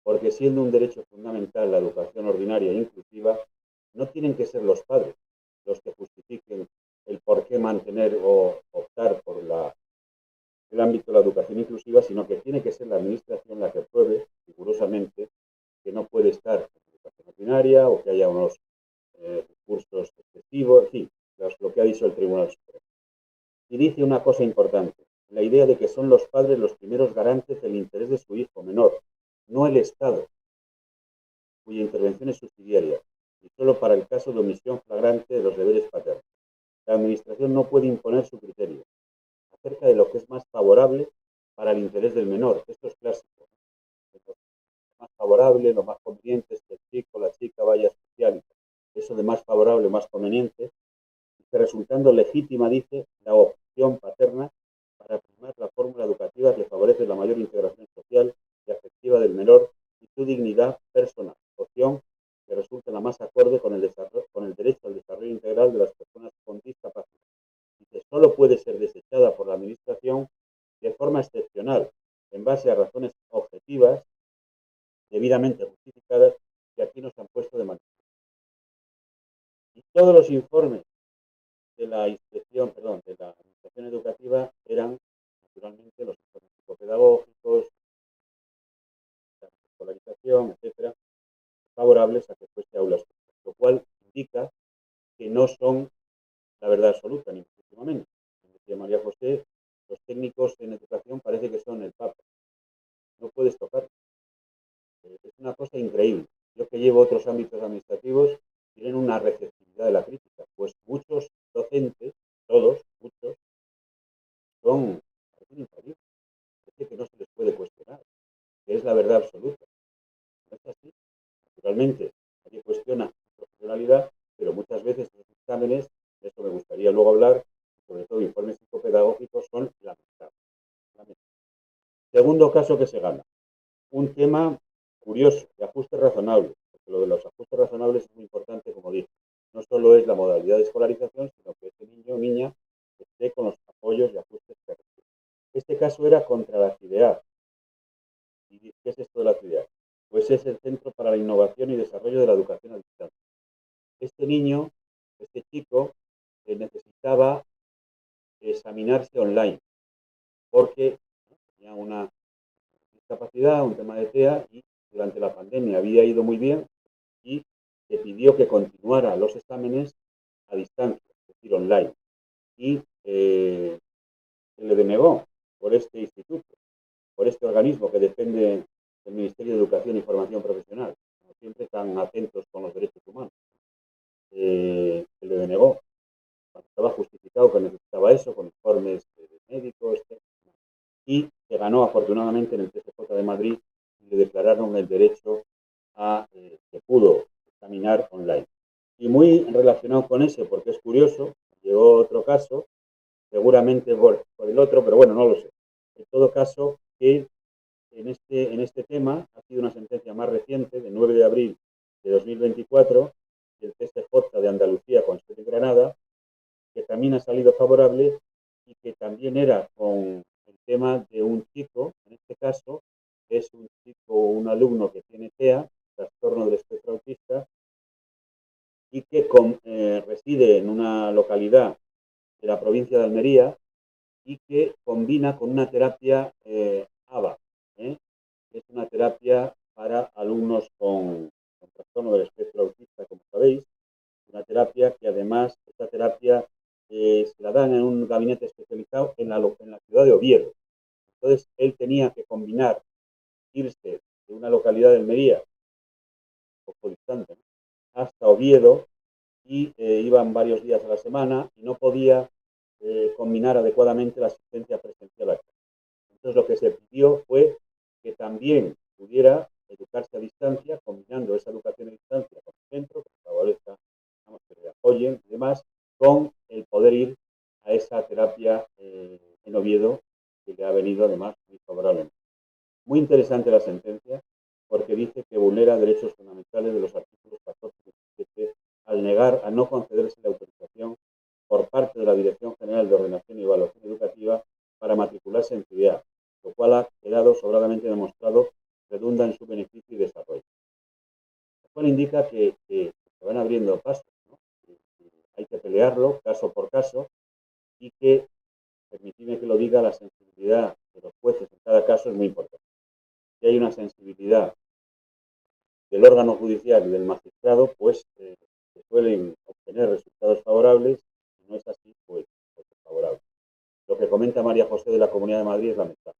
Porque siendo un derecho fundamental la educación ordinaria e inclusiva, no tienen que ser los padres los que justifiquen el por qué mantener o optar por el ámbito de la educación inclusiva, sino que tiene que ser la administración la que pruebe rigurosamente que no puede estar en educación ordinaria o que haya unos cursos excesivos, en fin, lo que ha dicho el Tribunal Supremo. Y dice una cosa importante, la idea de que son los padres los primeros garantes del interés de su hijo menor, no el Estado, cuya intervención es subsidiaria, y solo para el caso de omisión flagrante de los deberes paternos. La Administración no puede imponer su criterio acerca de lo que es más favorable para el interés del menor. Esto es clásico. Lo más favorable, lo más conveniente es que el chico o la chica vaya a especial. Eso de más favorable, más conveniente, resultando legítima, dice, la opción paterna para primar la fórmula educativa que favorece la mayor integración social y afectiva del menor y su dignidad personal, opción que resulta la más acorde con el derecho al desarrollo integral de las personas con discapacidad y que solo puede ser desechada por la Administración de forma excepcional, en base a razones objetivas, debidamente justificadas, que aquí nos han puesto de manifiesto. Todos los informes de la inspección, perdón, de la administración educativa eran, naturalmente, los informes psicopedagógicos, la escolarización, etcétera, favorables a que fuese aulas, lo cual indica que no son la verdad absoluta, ni muchísimo menos. Como decía María José, los técnicos en educación parece que son el Papa. No puedes tocar. Es una cosa increíble. Yo que llevo otros ámbitos administrativos, tienen una receptividad de la crítica. Pues muchos docentes, todos, muchos, son, parecen infalibles. Parece que no se les puede cuestionar, que es la verdad absoluta. No es así. Naturalmente, nadie cuestiona su profesionalidad, pero muchas veces los exámenes, de esto me gustaría luego hablar, sobre todo informes psicopedagógicos, son lamentables. Segundo caso que se gana. Un tema curioso, de ajustes razonables, porque lo de los ajustes razonables es muy importante, como dije. No solo es la modalidad de escolarización, sino que ese niño o niña esté con los apoyos y ajustes que requiere. Este caso era contra la CIDEA. ¿Y qué es esto de la CIDEA? Pues es el Centro para la Innovación y Desarrollo de la Educación a Distancia. Este niño, este chico, necesitaba examinarse online, porque tenía una discapacidad, un tema de TEA, y durante la pandemia había ido muy bien y se pidió que continuara los exámenes a distancia, es decir, online. Y se le denegó por este instituto, por este organismo que depende del Ministerio de Educación y Formación Profesional, como siempre tan atentos con los derechos humanos. Se le denegó, cuando estaba justificado que necesitaba eso, con informes médicos, etc. Y se ganó afortunadamente en el TSJ de Madrid y le declararon el derecho a que pudo examinar online. Y muy relacionado con ese, porque es curioso, llegó otro caso, seguramente por el otro, pero bueno, no lo sé. En todo caso, que en este tema ha sido una sentencia más reciente, de 9 de abril de 2024, del TSJ de Andalucía con sede en Granada, que también ha salido favorable y que también era con el tema de un chico, en este caso es un chico, un alumno que tiene TEA, trastorno del espectro autista, y que reside en una localidad de la provincia de Almería y que combina con una terapia ABA, que es una terapia para alumnos con trastorno del espectro autista, como sabéis, una terapia que además, esta terapia se la dan en un gabinete especializado en la ciudad de Oviedo. Entonces, él tenía que combinar, irse de una localidad de Almería, un poco distante, ¿no?, hasta Oviedo, y iban varios días a la semana y no podía combinar adecuadamente la asistencia presencial acá. Entonces, lo que se pidió fue que también pudiera educarse a distancia, combinando esa educación a distancia con el centro, que favorezca, vamos, que le apoyen y demás, con el poder ir a esa terapia en Oviedo, que le ha venido además muy favorablemente. Muy interesante la sentencia, porque dice que vulnera derechos fundamentales de los artículos 14 y 17 al negar a no concederse la autorización por parte de la Dirección General de Ordenación y Evaluación Educativa para matricularse en CIDEA, lo cual ha quedado sobradamente demostrado redunda en su beneficio y desarrollo. Lo cual indica que se van abriendo pasos, ¿no? Hay que pelearlo caso por caso y que, permitidme que lo diga, la sensibilidad de los jueces en cada caso es muy importante. Si hay una sensibilidad del órgano judicial y del magistrado, pues se suelen obtener resultados favorables. Si no es así, pues es favorable. Lo que comenta María José de la Comunidad de Madrid es lamentable.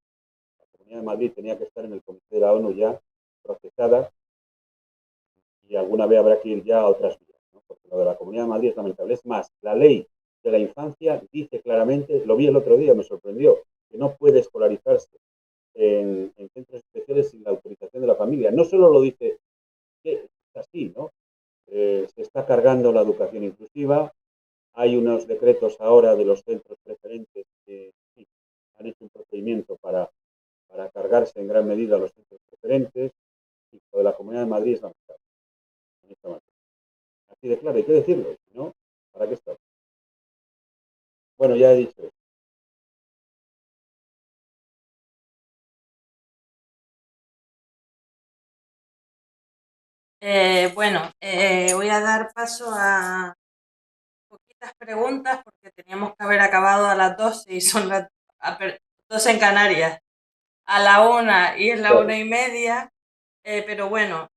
La Comunidad de Madrid tenía que estar en el Comité de la ONU ya procesada y alguna vez habrá que ir ya a otras vías, ¿no? Porque lo de la Comunidad de Madrid es lamentable. Es más, la ley de la infancia dice claramente, lo vi el otro día, me sorprendió, que no puede escolarizarse en centros especiales sin la autorización de la familia. No solo lo dice que es así, ¿no? Se está cargando la educación inclusiva. Hay unos decretos ahora de los centros preferentes que sí, han hecho un procedimiento para cargarse en gran medida los centros preferentes. Y lo de la Comunidad de Madrid es lamentable en esta materia. Así de claro, hay que decirlo, si no, ¿para qué está? Bueno, ya he dicho eso. Bueno, voy a dar paso a poquitas preguntas porque teníamos que haber acabado a las 12 y son las 12 en Canarias, a la 1 y es la Claro. 1:30, pero bueno,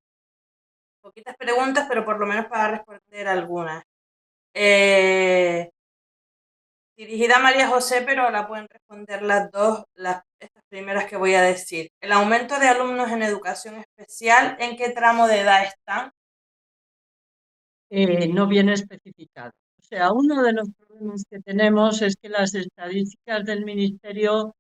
poquitas preguntas, pero por lo menos para responder algunas. Eh, Dirigida a María José, pero la pueden responder las dos, estas primeras que voy a decir. El aumento de alumnos en educación especial, ¿en qué tramo de edad están? No viene especificado. O sea, uno de los problemas que tenemos es que las estadísticas del Ministerio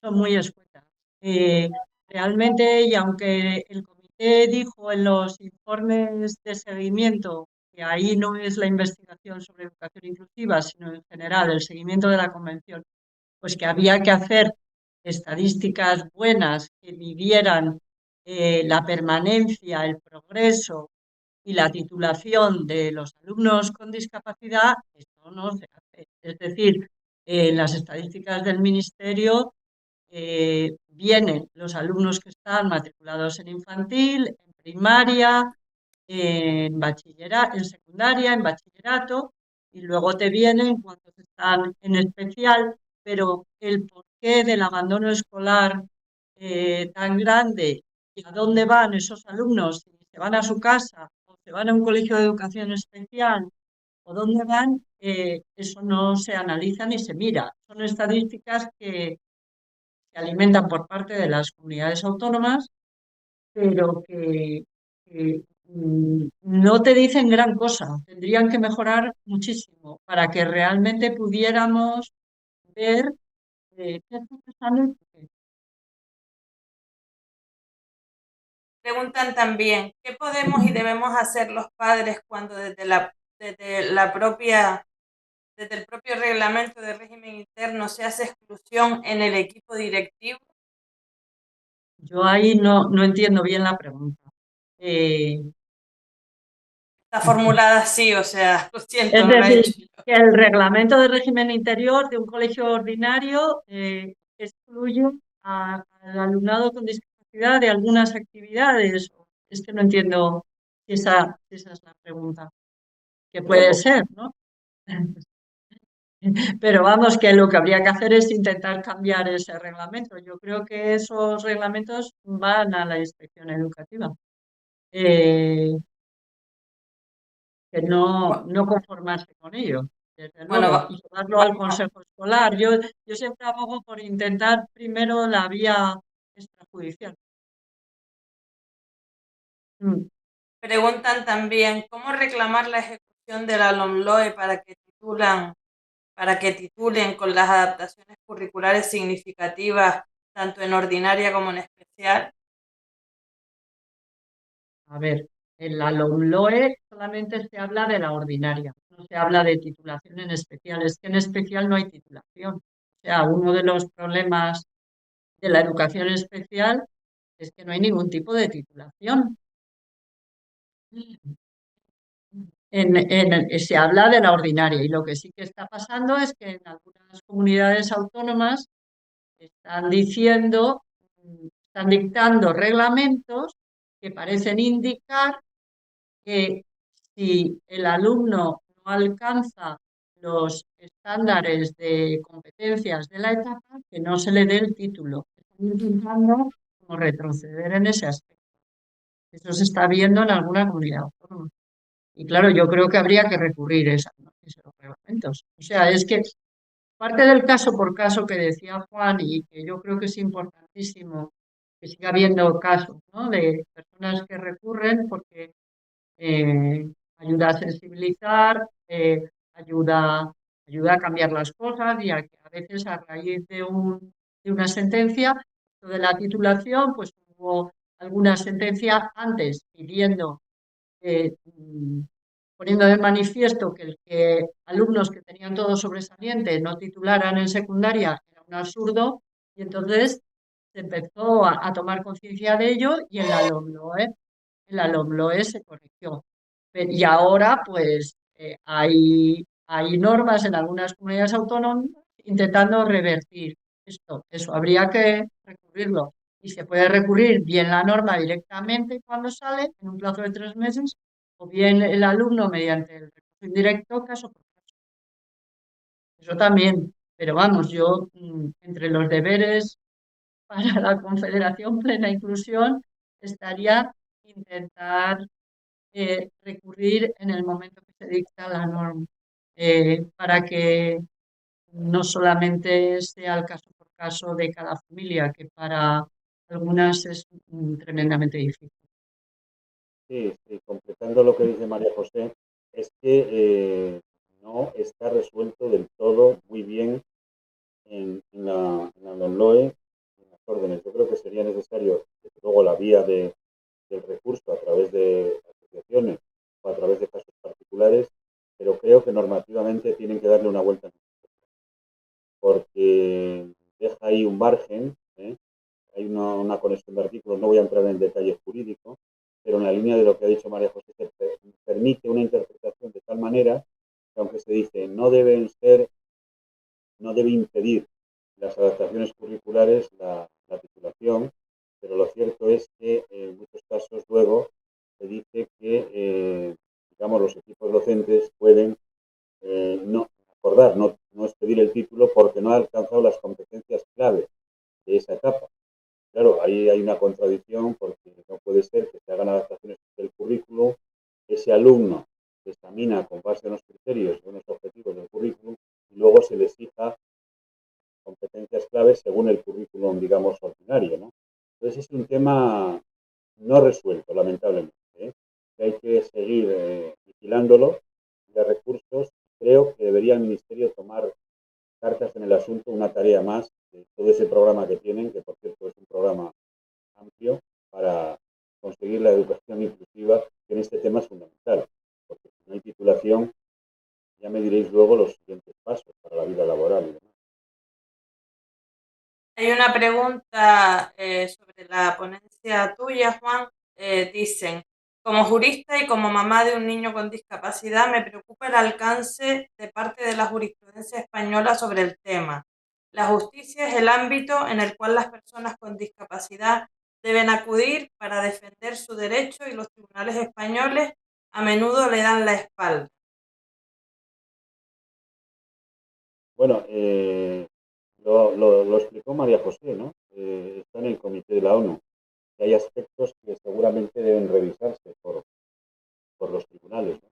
son muy escuetas. Eh, Realmente, y aunque el comité dijo en los informes de seguimiento que ahí no es la investigación sobre educación inclusiva, sino en general el seguimiento de la convención, pues que había que hacer estadísticas buenas que midieran la permanencia, el progreso y la titulación de los alumnos con discapacidad, esto no se hace. Es decir, en las estadísticas del Ministerio vienen los alumnos que están matriculados en infantil, en primaria, en bachillerato, en secundaria, en bachillerato, y luego te vienen cuando están en especial, pero el porqué del abandono escolar tan grande y a dónde van esos alumnos, si se van a su casa o se van a un colegio de educación especial o dónde van, eso no se analiza ni se mira. Son estadísticas que se alimentan por parte de las comunidades autónomas, pero que no te dicen gran cosa. Tendrían que mejorar muchísimo para que realmente pudiéramos ver qué es lo que están. Preguntan también, ¿qué podemos y debemos hacer los padres cuando desde el propio reglamento de régimen interno se hace exclusión en el equipo directivo? Yo ahí no entiendo bien la pregunta. Eh, Está formulada así, o sea, lo siento, es no la he decir, hecho yo. que el reglamento de régimen interior de un colegio ordinario excluye al alumnado con discapacidad de algunas actividades. Es que no entiendo si esa es la pregunta, que puede Tampoco. ser, ¿no? Pero vamos, que lo que habría que hacer es intentar cambiar ese reglamento. Yo creo que esos reglamentos van a la inspección educativa. Eh, que no conformarse con ello, desde Bueno, luego, y llevarlo al consejo escolar. Yo siempre abogo por intentar primero la vía extrajudicial. Mm. preguntan también, ¿cómo reclamar la ejecución de la LOMLOE para que titulen con las adaptaciones curriculares significativas, tanto en ordinaria como en especial? A ver, en la LOMLOE solamente se habla de la ordinaria, no se habla de titulación en especial. Es que en especial no hay titulación. O sea, uno de los problemas de la educación especial es que no hay ningún tipo de titulación. Se habla de la ordinaria y lo que sí que está pasando es que en algunas comunidades autónomas están diciendo, están dictando reglamentos que parecen indicar que si el alumno no alcanza los estándares de competencias de la etapa, que no se le dé el título. Están intentando como retroceder en ese aspecto. Eso se está viendo en alguna comunidad autónoma. Y claro, yo creo que habría que recurrir a esos reglamentos. O sea, es que parte del caso por caso que decía Juan y que yo creo que es importantísimo que siga habiendo casos, ¿no?, de personas que recurren porque ayuda a sensibilizar, ayuda a cambiar las cosas y a que a veces a raíz de una sentencia o de la titulación, pues hubo alguna sentencia antes pidiendo poniendo de manifiesto que alumnos que tenían todo sobresaliente no titularan en secundaria era un absurdo y entonces se empezó a tomar conciencia de ello y en la LOMLOE se corrigió. Y ahora pues hay normas en algunas comunidades autónomas intentando revertir esto. Eso habría que recurrirlo. Y se puede recurrir bien la norma directamente cuando sale, en un plazo de 3 meses, o bien el alumno mediante el recurso indirecto, caso por caso. Eso también. Pero vamos, yo entre los deberes para la Confederación Plena Inclusión estaría intentar recurrir en el momento que se dicta la norma, para que no solamente sea el caso por caso de cada familia, que para algunas es tremendamente difícil. Sí, sí, completando lo que dice María José, es que no está resuelto del todo muy bien en la LOE, en las órdenes. Yo creo que sería necesario, desde luego, la vía del recurso a través de asociaciones o a través de casos particulares, pero creo que normativamente tienen que darle una vuelta porque deja ahí un margen, ¿eh? Hay una conexión de artículos, no voy a entrar en detalle jurídico, pero en la línea de lo que ha dicho María José, se permite una interpretación de tal manera que aunque se dice no debe impedir las adaptaciones curriculares la titulación, pero lo cierto es que en muchos casos luego se dice que, digamos, los equipos docentes pueden no acordar, no expedir el título porque no ha alcanzado las competencias clave de esa etapa. Claro, ahí hay una contradicción porque no puede ser que se hagan adaptaciones del currículum, ese alumno se examina con base en los criterios, en los objetivos del currículum y luego se le exija competencias claves según el currículum, digamos, ordinario, ¿no? Entonces es un tema no resuelto, lamentablemente, ¿eh? Que hay que seguir vigilándolo de recursos. Creo que debería el Ministerio tomar cartas en el asunto, una tarea más de todo ese programa que tienen, que por cierto es un programa amplio para conseguir la educación inclusiva, que en este tema es fundamental, porque si no hay titulación, ya me diréis luego los siguientes pasos para la vida laboral y demás. Hay una pregunta sobre la ponencia tuya, Juan. Dicen, como jurista y como mamá de un niño con discapacidad, me preocupa el alcance de parte de la jurisprudencia española sobre el tema. La justicia es el ámbito en el cual las personas con discapacidad deben acudir para defender su derecho y los tribunales españoles a menudo le dan la espalda. Bueno, lo explicó María José, ¿no? Está en el comité de la ONU, que hay aspectos que seguramente deben revisarse por los tribunales, ¿no?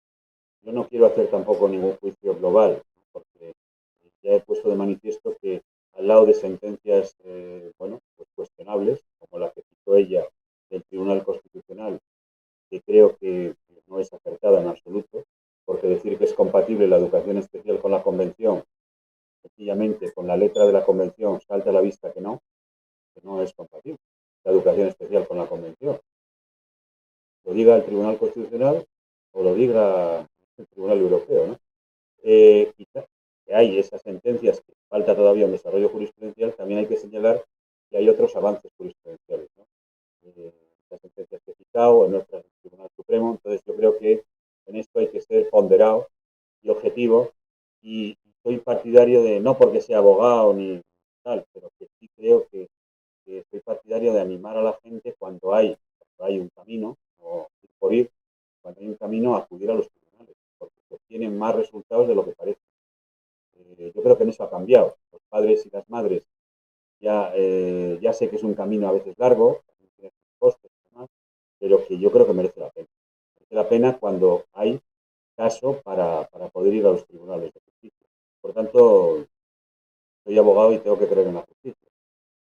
Yo no quiero hacer tampoco ningún juicio global, ¿no? Porque ya he puesto de manifiesto que al lado de sentencias, bueno, pues cuestionables, como la que citó ella del Tribunal Constitucional, que creo que no es acertada en absoluto, porque decir que es compatible la educación especial con la Convención, sencillamente con la letra de la Convención salta a la vista que no es compatible la educación especial con la Convención. Lo diga el Tribunal Constitucional o lo diga el Tribunal Europeo, ¿no? Quizá que hay esas sentencias que falta todavía un desarrollo jurisprudencial, también hay que señalar que hay otros avances jurisprudenciales, ¿no? Las sentencias que he citado, en nuestra Tribunal Supremo, entonces yo creo que en esto hay que ser ponderado y objetivo y soy partidario de, no porque sea abogado ni tal, pero que sí creo que soy partidario de animar a la gente cuando hay un camino, o ir por ir, cuando hay un camino, a acudir a los tribunales, porque se obtienen más resultados de lo que parece. Yo creo que en eso ha cambiado. Los padres y las madres ya sé que es un camino a veces largo, tiene sus costes y demás, pero que yo creo que merece la pena. Merece la pena cuando hay caso para poder ir a los tribunales de justicia. Por tanto, soy abogado y tengo que creer en la justicia.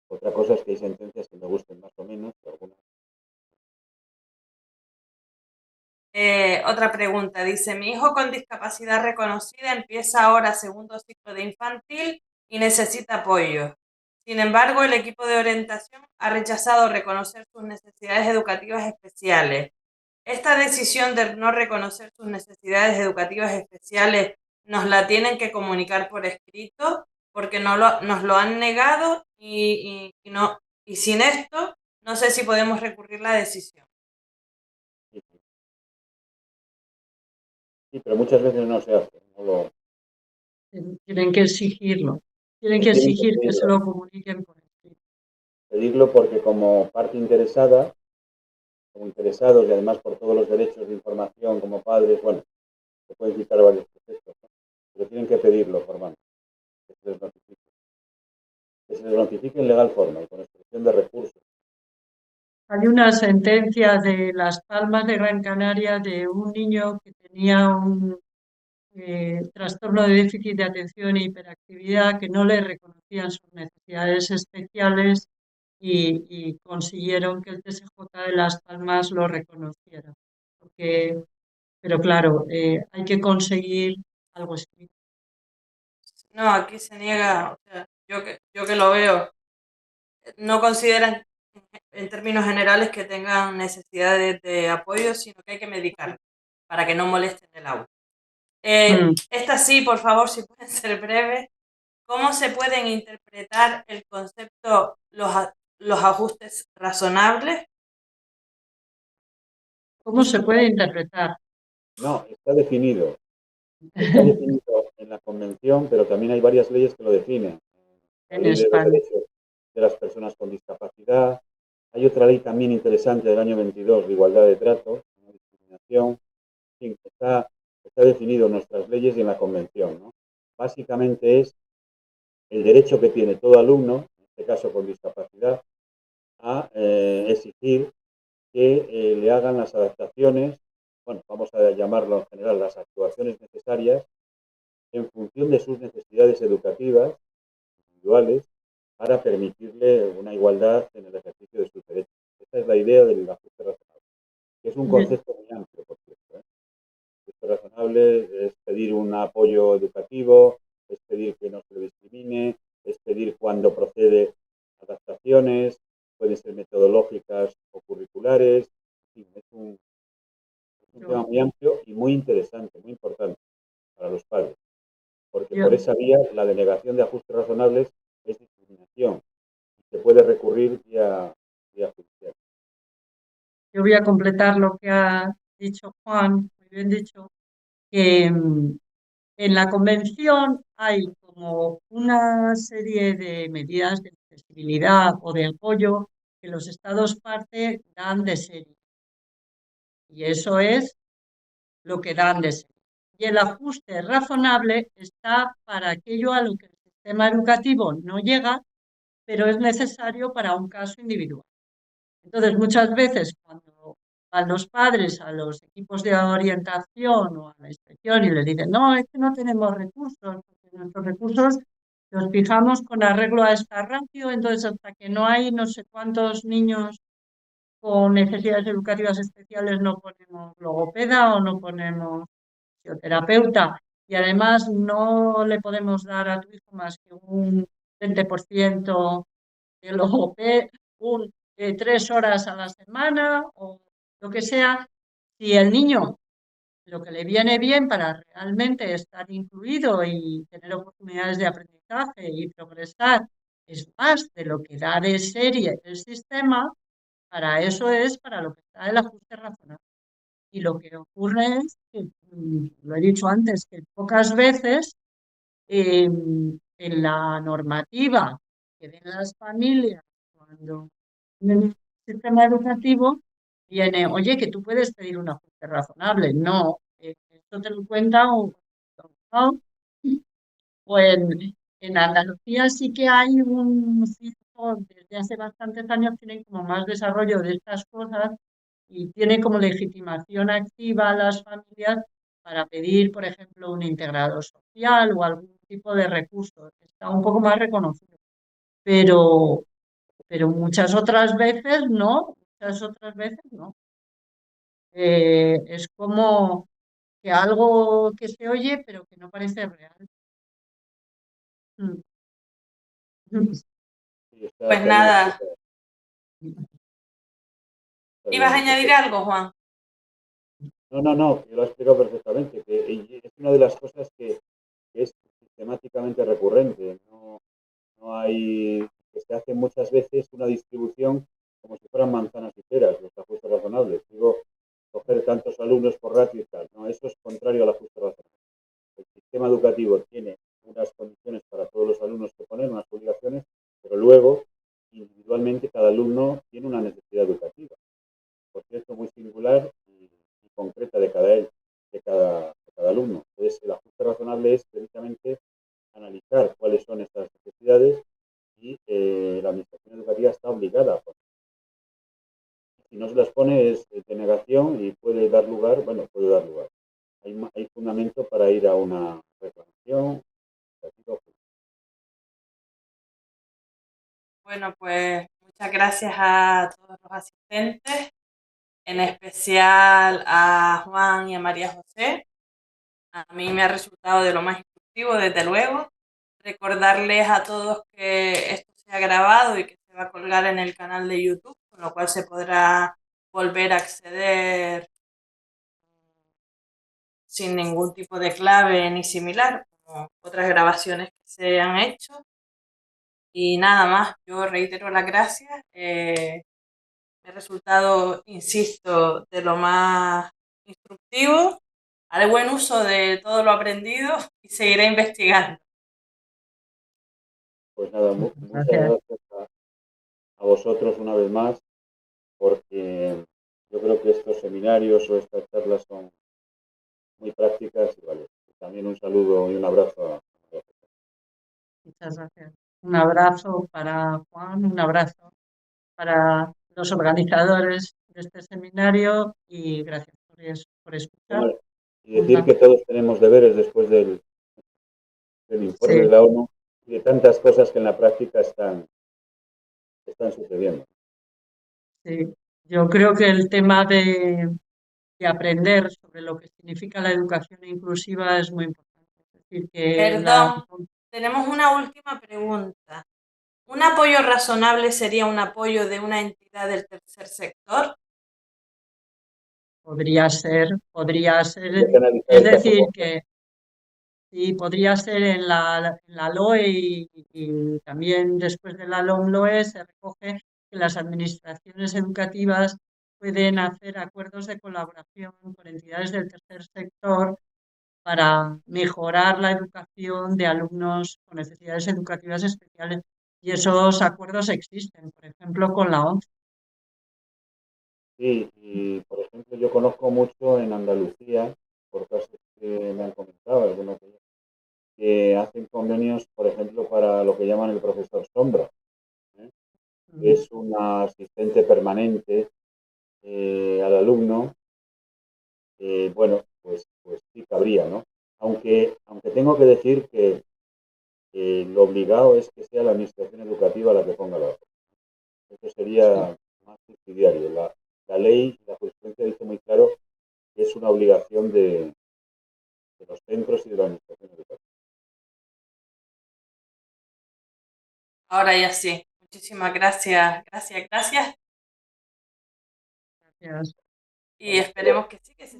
Otra cosa es que hay sentencias que me gusten más o menos, pero algunas. Otra pregunta, dice, mi hijo con discapacidad reconocida empieza ahora segundo ciclo de infantil y necesita apoyo. Sin embargo, el equipo de orientación ha rechazado reconocer sus necesidades educativas especiales. Esta decisión de no reconocer sus necesidades educativas especiales nos la tienen que comunicar por escrito porque nos lo han negado y no, y sin esto no sé si podemos recurrir la decisión. Sí, sí. Sí, pero muchas veces no se hace. Tienen que exigirlo, tienen que Tienen que exigir que se pedirlo. lo comuniquen por escrito. Pedirlo porque como parte interesada, como interesados y además por todos los derechos de información como padres, bueno, se pueden quitar varios procesos, ¿no? Pero tienen que pedirlo formalmente. que se les notifique. Que se les notifique en legal forma y con expresión de recursos. Hay una sentencia de Las Palmas de Gran Canaria de un niño que tenía un trastorno de déficit de atención e hiperactividad que no le reconocían sus necesidades especiales y consiguieron que el TSJ de Las Palmas lo reconociera. Pero claro, hay que conseguir algo escrito. No, aquí se niega, o sea, yo que lo veo, no consideran en términos generales que tengan necesidades de apoyo, sino que hay que medicar para que no molesten el aula. Esta sí, por favor, si pueden ser breves. ¿Cómo se pueden interpretar el concepto los ajustes razonables? ¿Cómo se puede interpretar? No, está definido. Está definido en la Convención, pero también hay varias leyes que lo definen. La En Ley de los España. Derechos de las Personas con Discapacidad. Hay otra ley también interesante del año 22 de igualdad de trato, no discriminación. En fin, está definido en nuestras leyes y en la Convención, ¿no? Básicamente es el derecho que tiene todo alumno, en este caso con discapacidad, a exigir que le hagan las adaptaciones, bueno, vamos a llamarlo en general las actuaciones necesarias en función de sus necesidades educativas individuales para permitirle una igualdad en el ejercicio de sus derechos. Esa es la idea del ajuste razonable, que es un concepto muy amplio, por cierto, ¿eh? El ajuste razonable es pedir un apoyo educativo, es pedir que no se le discrimine, es pedir cuando procede adaptaciones, pueden ser metodológicas o curriculares, en fin, es un tema muy amplio y muy interesante, muy importante para los padres, porque por esa vía la denegación de ajustes razonables es discriminación y se puede recurrir vía judicial. Yo voy a completar lo que ha dicho Juan, muy bien dicho, que en la Convención hay como una serie de medidas de accesibilidad o de apoyo que los Estados parte dan de serie. Y eso es lo que dan de serie. Y el ajuste razonable está para aquello a lo que el sistema educativo no llega, pero es necesario para un caso individual. Entonces, muchas veces cuando van los padres a los equipos de orientación o a la inspección y les dicen, no, es que no tenemos recursos, porque nuestros recursos los fijamos con arreglo a esta ratio, entonces hasta que no hay no sé cuántos niños con necesidades educativas especiales no ponemos logopeda o no ponemos fisioterapeuta y además no le podemos dar a tu hijo más que un 20% de logopeda, 3 horas a la semana o lo que sea, si el niño lo que le viene bien para realmente estar incluido y tener oportunidades de aprendizaje y progresar es más de lo que da de serie el sistema, para eso es para lo que está el ajuste razonable. Y lo que ocurre es que, lo he dicho antes, que pocas veces en la normativa que den las familias cuando en el sistema educativo viene, oye, que tú puedes pedir un ajuste razonable. No, esto te lo cuenta ¿no? O en Andalucía sí que hay un cierto, desde hace bastantes años tienen como más desarrollo de estas cosas y tiene como legitimación activa a las familias para pedir, por ejemplo, un integrado social o algún tipo de recurso. Está un poco más reconocido. Pero, pero muchas otras veces no, muchas otras veces no. Es como que algo que se oye pero que no parece real. Mm. Sí, Pues está muy nada, explicado, está ¿ibas a bien. añadir algo, Juan? No, lo ha explicado perfectamente, que es una de las cosas que es sistemáticamente recurrente. No hay, que se hace muchas veces una distribución como si fueran manzanas y peras, los ajustes razonables. Digo, coger tantos alumnos por ratio y tal. No, eso es contrario al ajuste razonable. El sistema educativo tiene unas condiciones para todos los alumnos que ponen, unas obligaciones, pero luego, individualmente, cada alumno tiene una necesidad educativa, por cierto, muy singular y concreta de cada alumno. Entonces, el ajuste razonable es precisamente analizar cuáles hay fundamento para ir a una reclamación. Bueno, pues muchas gracias a todos los asistentes, en especial a Juan y a María José. A mí me ha resultado de lo más instructivo, desde luego. Recordarles a todos que esto se ha grabado y que se va a colgar en el canal de YouTube, con lo cual se podrá volver a acceder sin ningún tipo de clave ni similar, como otras grabaciones que se han hecho. Y nada más, yo reitero las gracias. Me ha resultado, insisto, de lo más instructivo. Haré buen uso de todo lo aprendido y seguiré investigando. Pues nada, muchas gracias a vosotros una vez más, porque yo creo que estos seminarios o estas charlas son muy prácticas y vale. También un saludo y un abrazo a Muchas gracias. Un abrazo para Juan, un abrazo para los organizadores de este seminario y gracias por escuchar. bueno, y decir que todos tenemos deberes después del informe de Sí, la ONU y de tantas cosas que en la práctica están sucediendo. sí. Yo creo que el tema de aprender sobre lo que significa la educación inclusiva es muy importante. Es decir, que Perdón, tenemos una última pregunta. ¿Un apoyo razonable sería un apoyo de una entidad del tercer sector? podría ser, Hay que analizar es el caso decir, concreto. que sí, podría ser en la LOE y también después de la LOMLOE se recoge que las administraciones educativas pueden hacer acuerdos de colaboración con entidades del tercer sector para mejorar la educación de alumnos con necesidades educativas especiales. Y esos acuerdos existen, por ejemplo, con la ONCE. Sí, y por ejemplo, yo conozco mucho en Andalucía, por casos que me han comentado, algunos de ellos, que hacen convenios, por ejemplo, para lo que llaman el profesor sombra, ¿eh? Que es una asistente permanente al alumno. Bueno, pues sí cabría, ¿no? Aunque tengo que decir que lo obligado es que sea la administración educativa la que ponga la orden. Eso Sí, sería más subsidiario. La ley, la jurisprudencia dice muy claro que es una obligación de los centros y de la administración educativa. Ahora ya sí. Muchísimas gracias, gracias, gracias. gracias. Y esperemos que sí, que se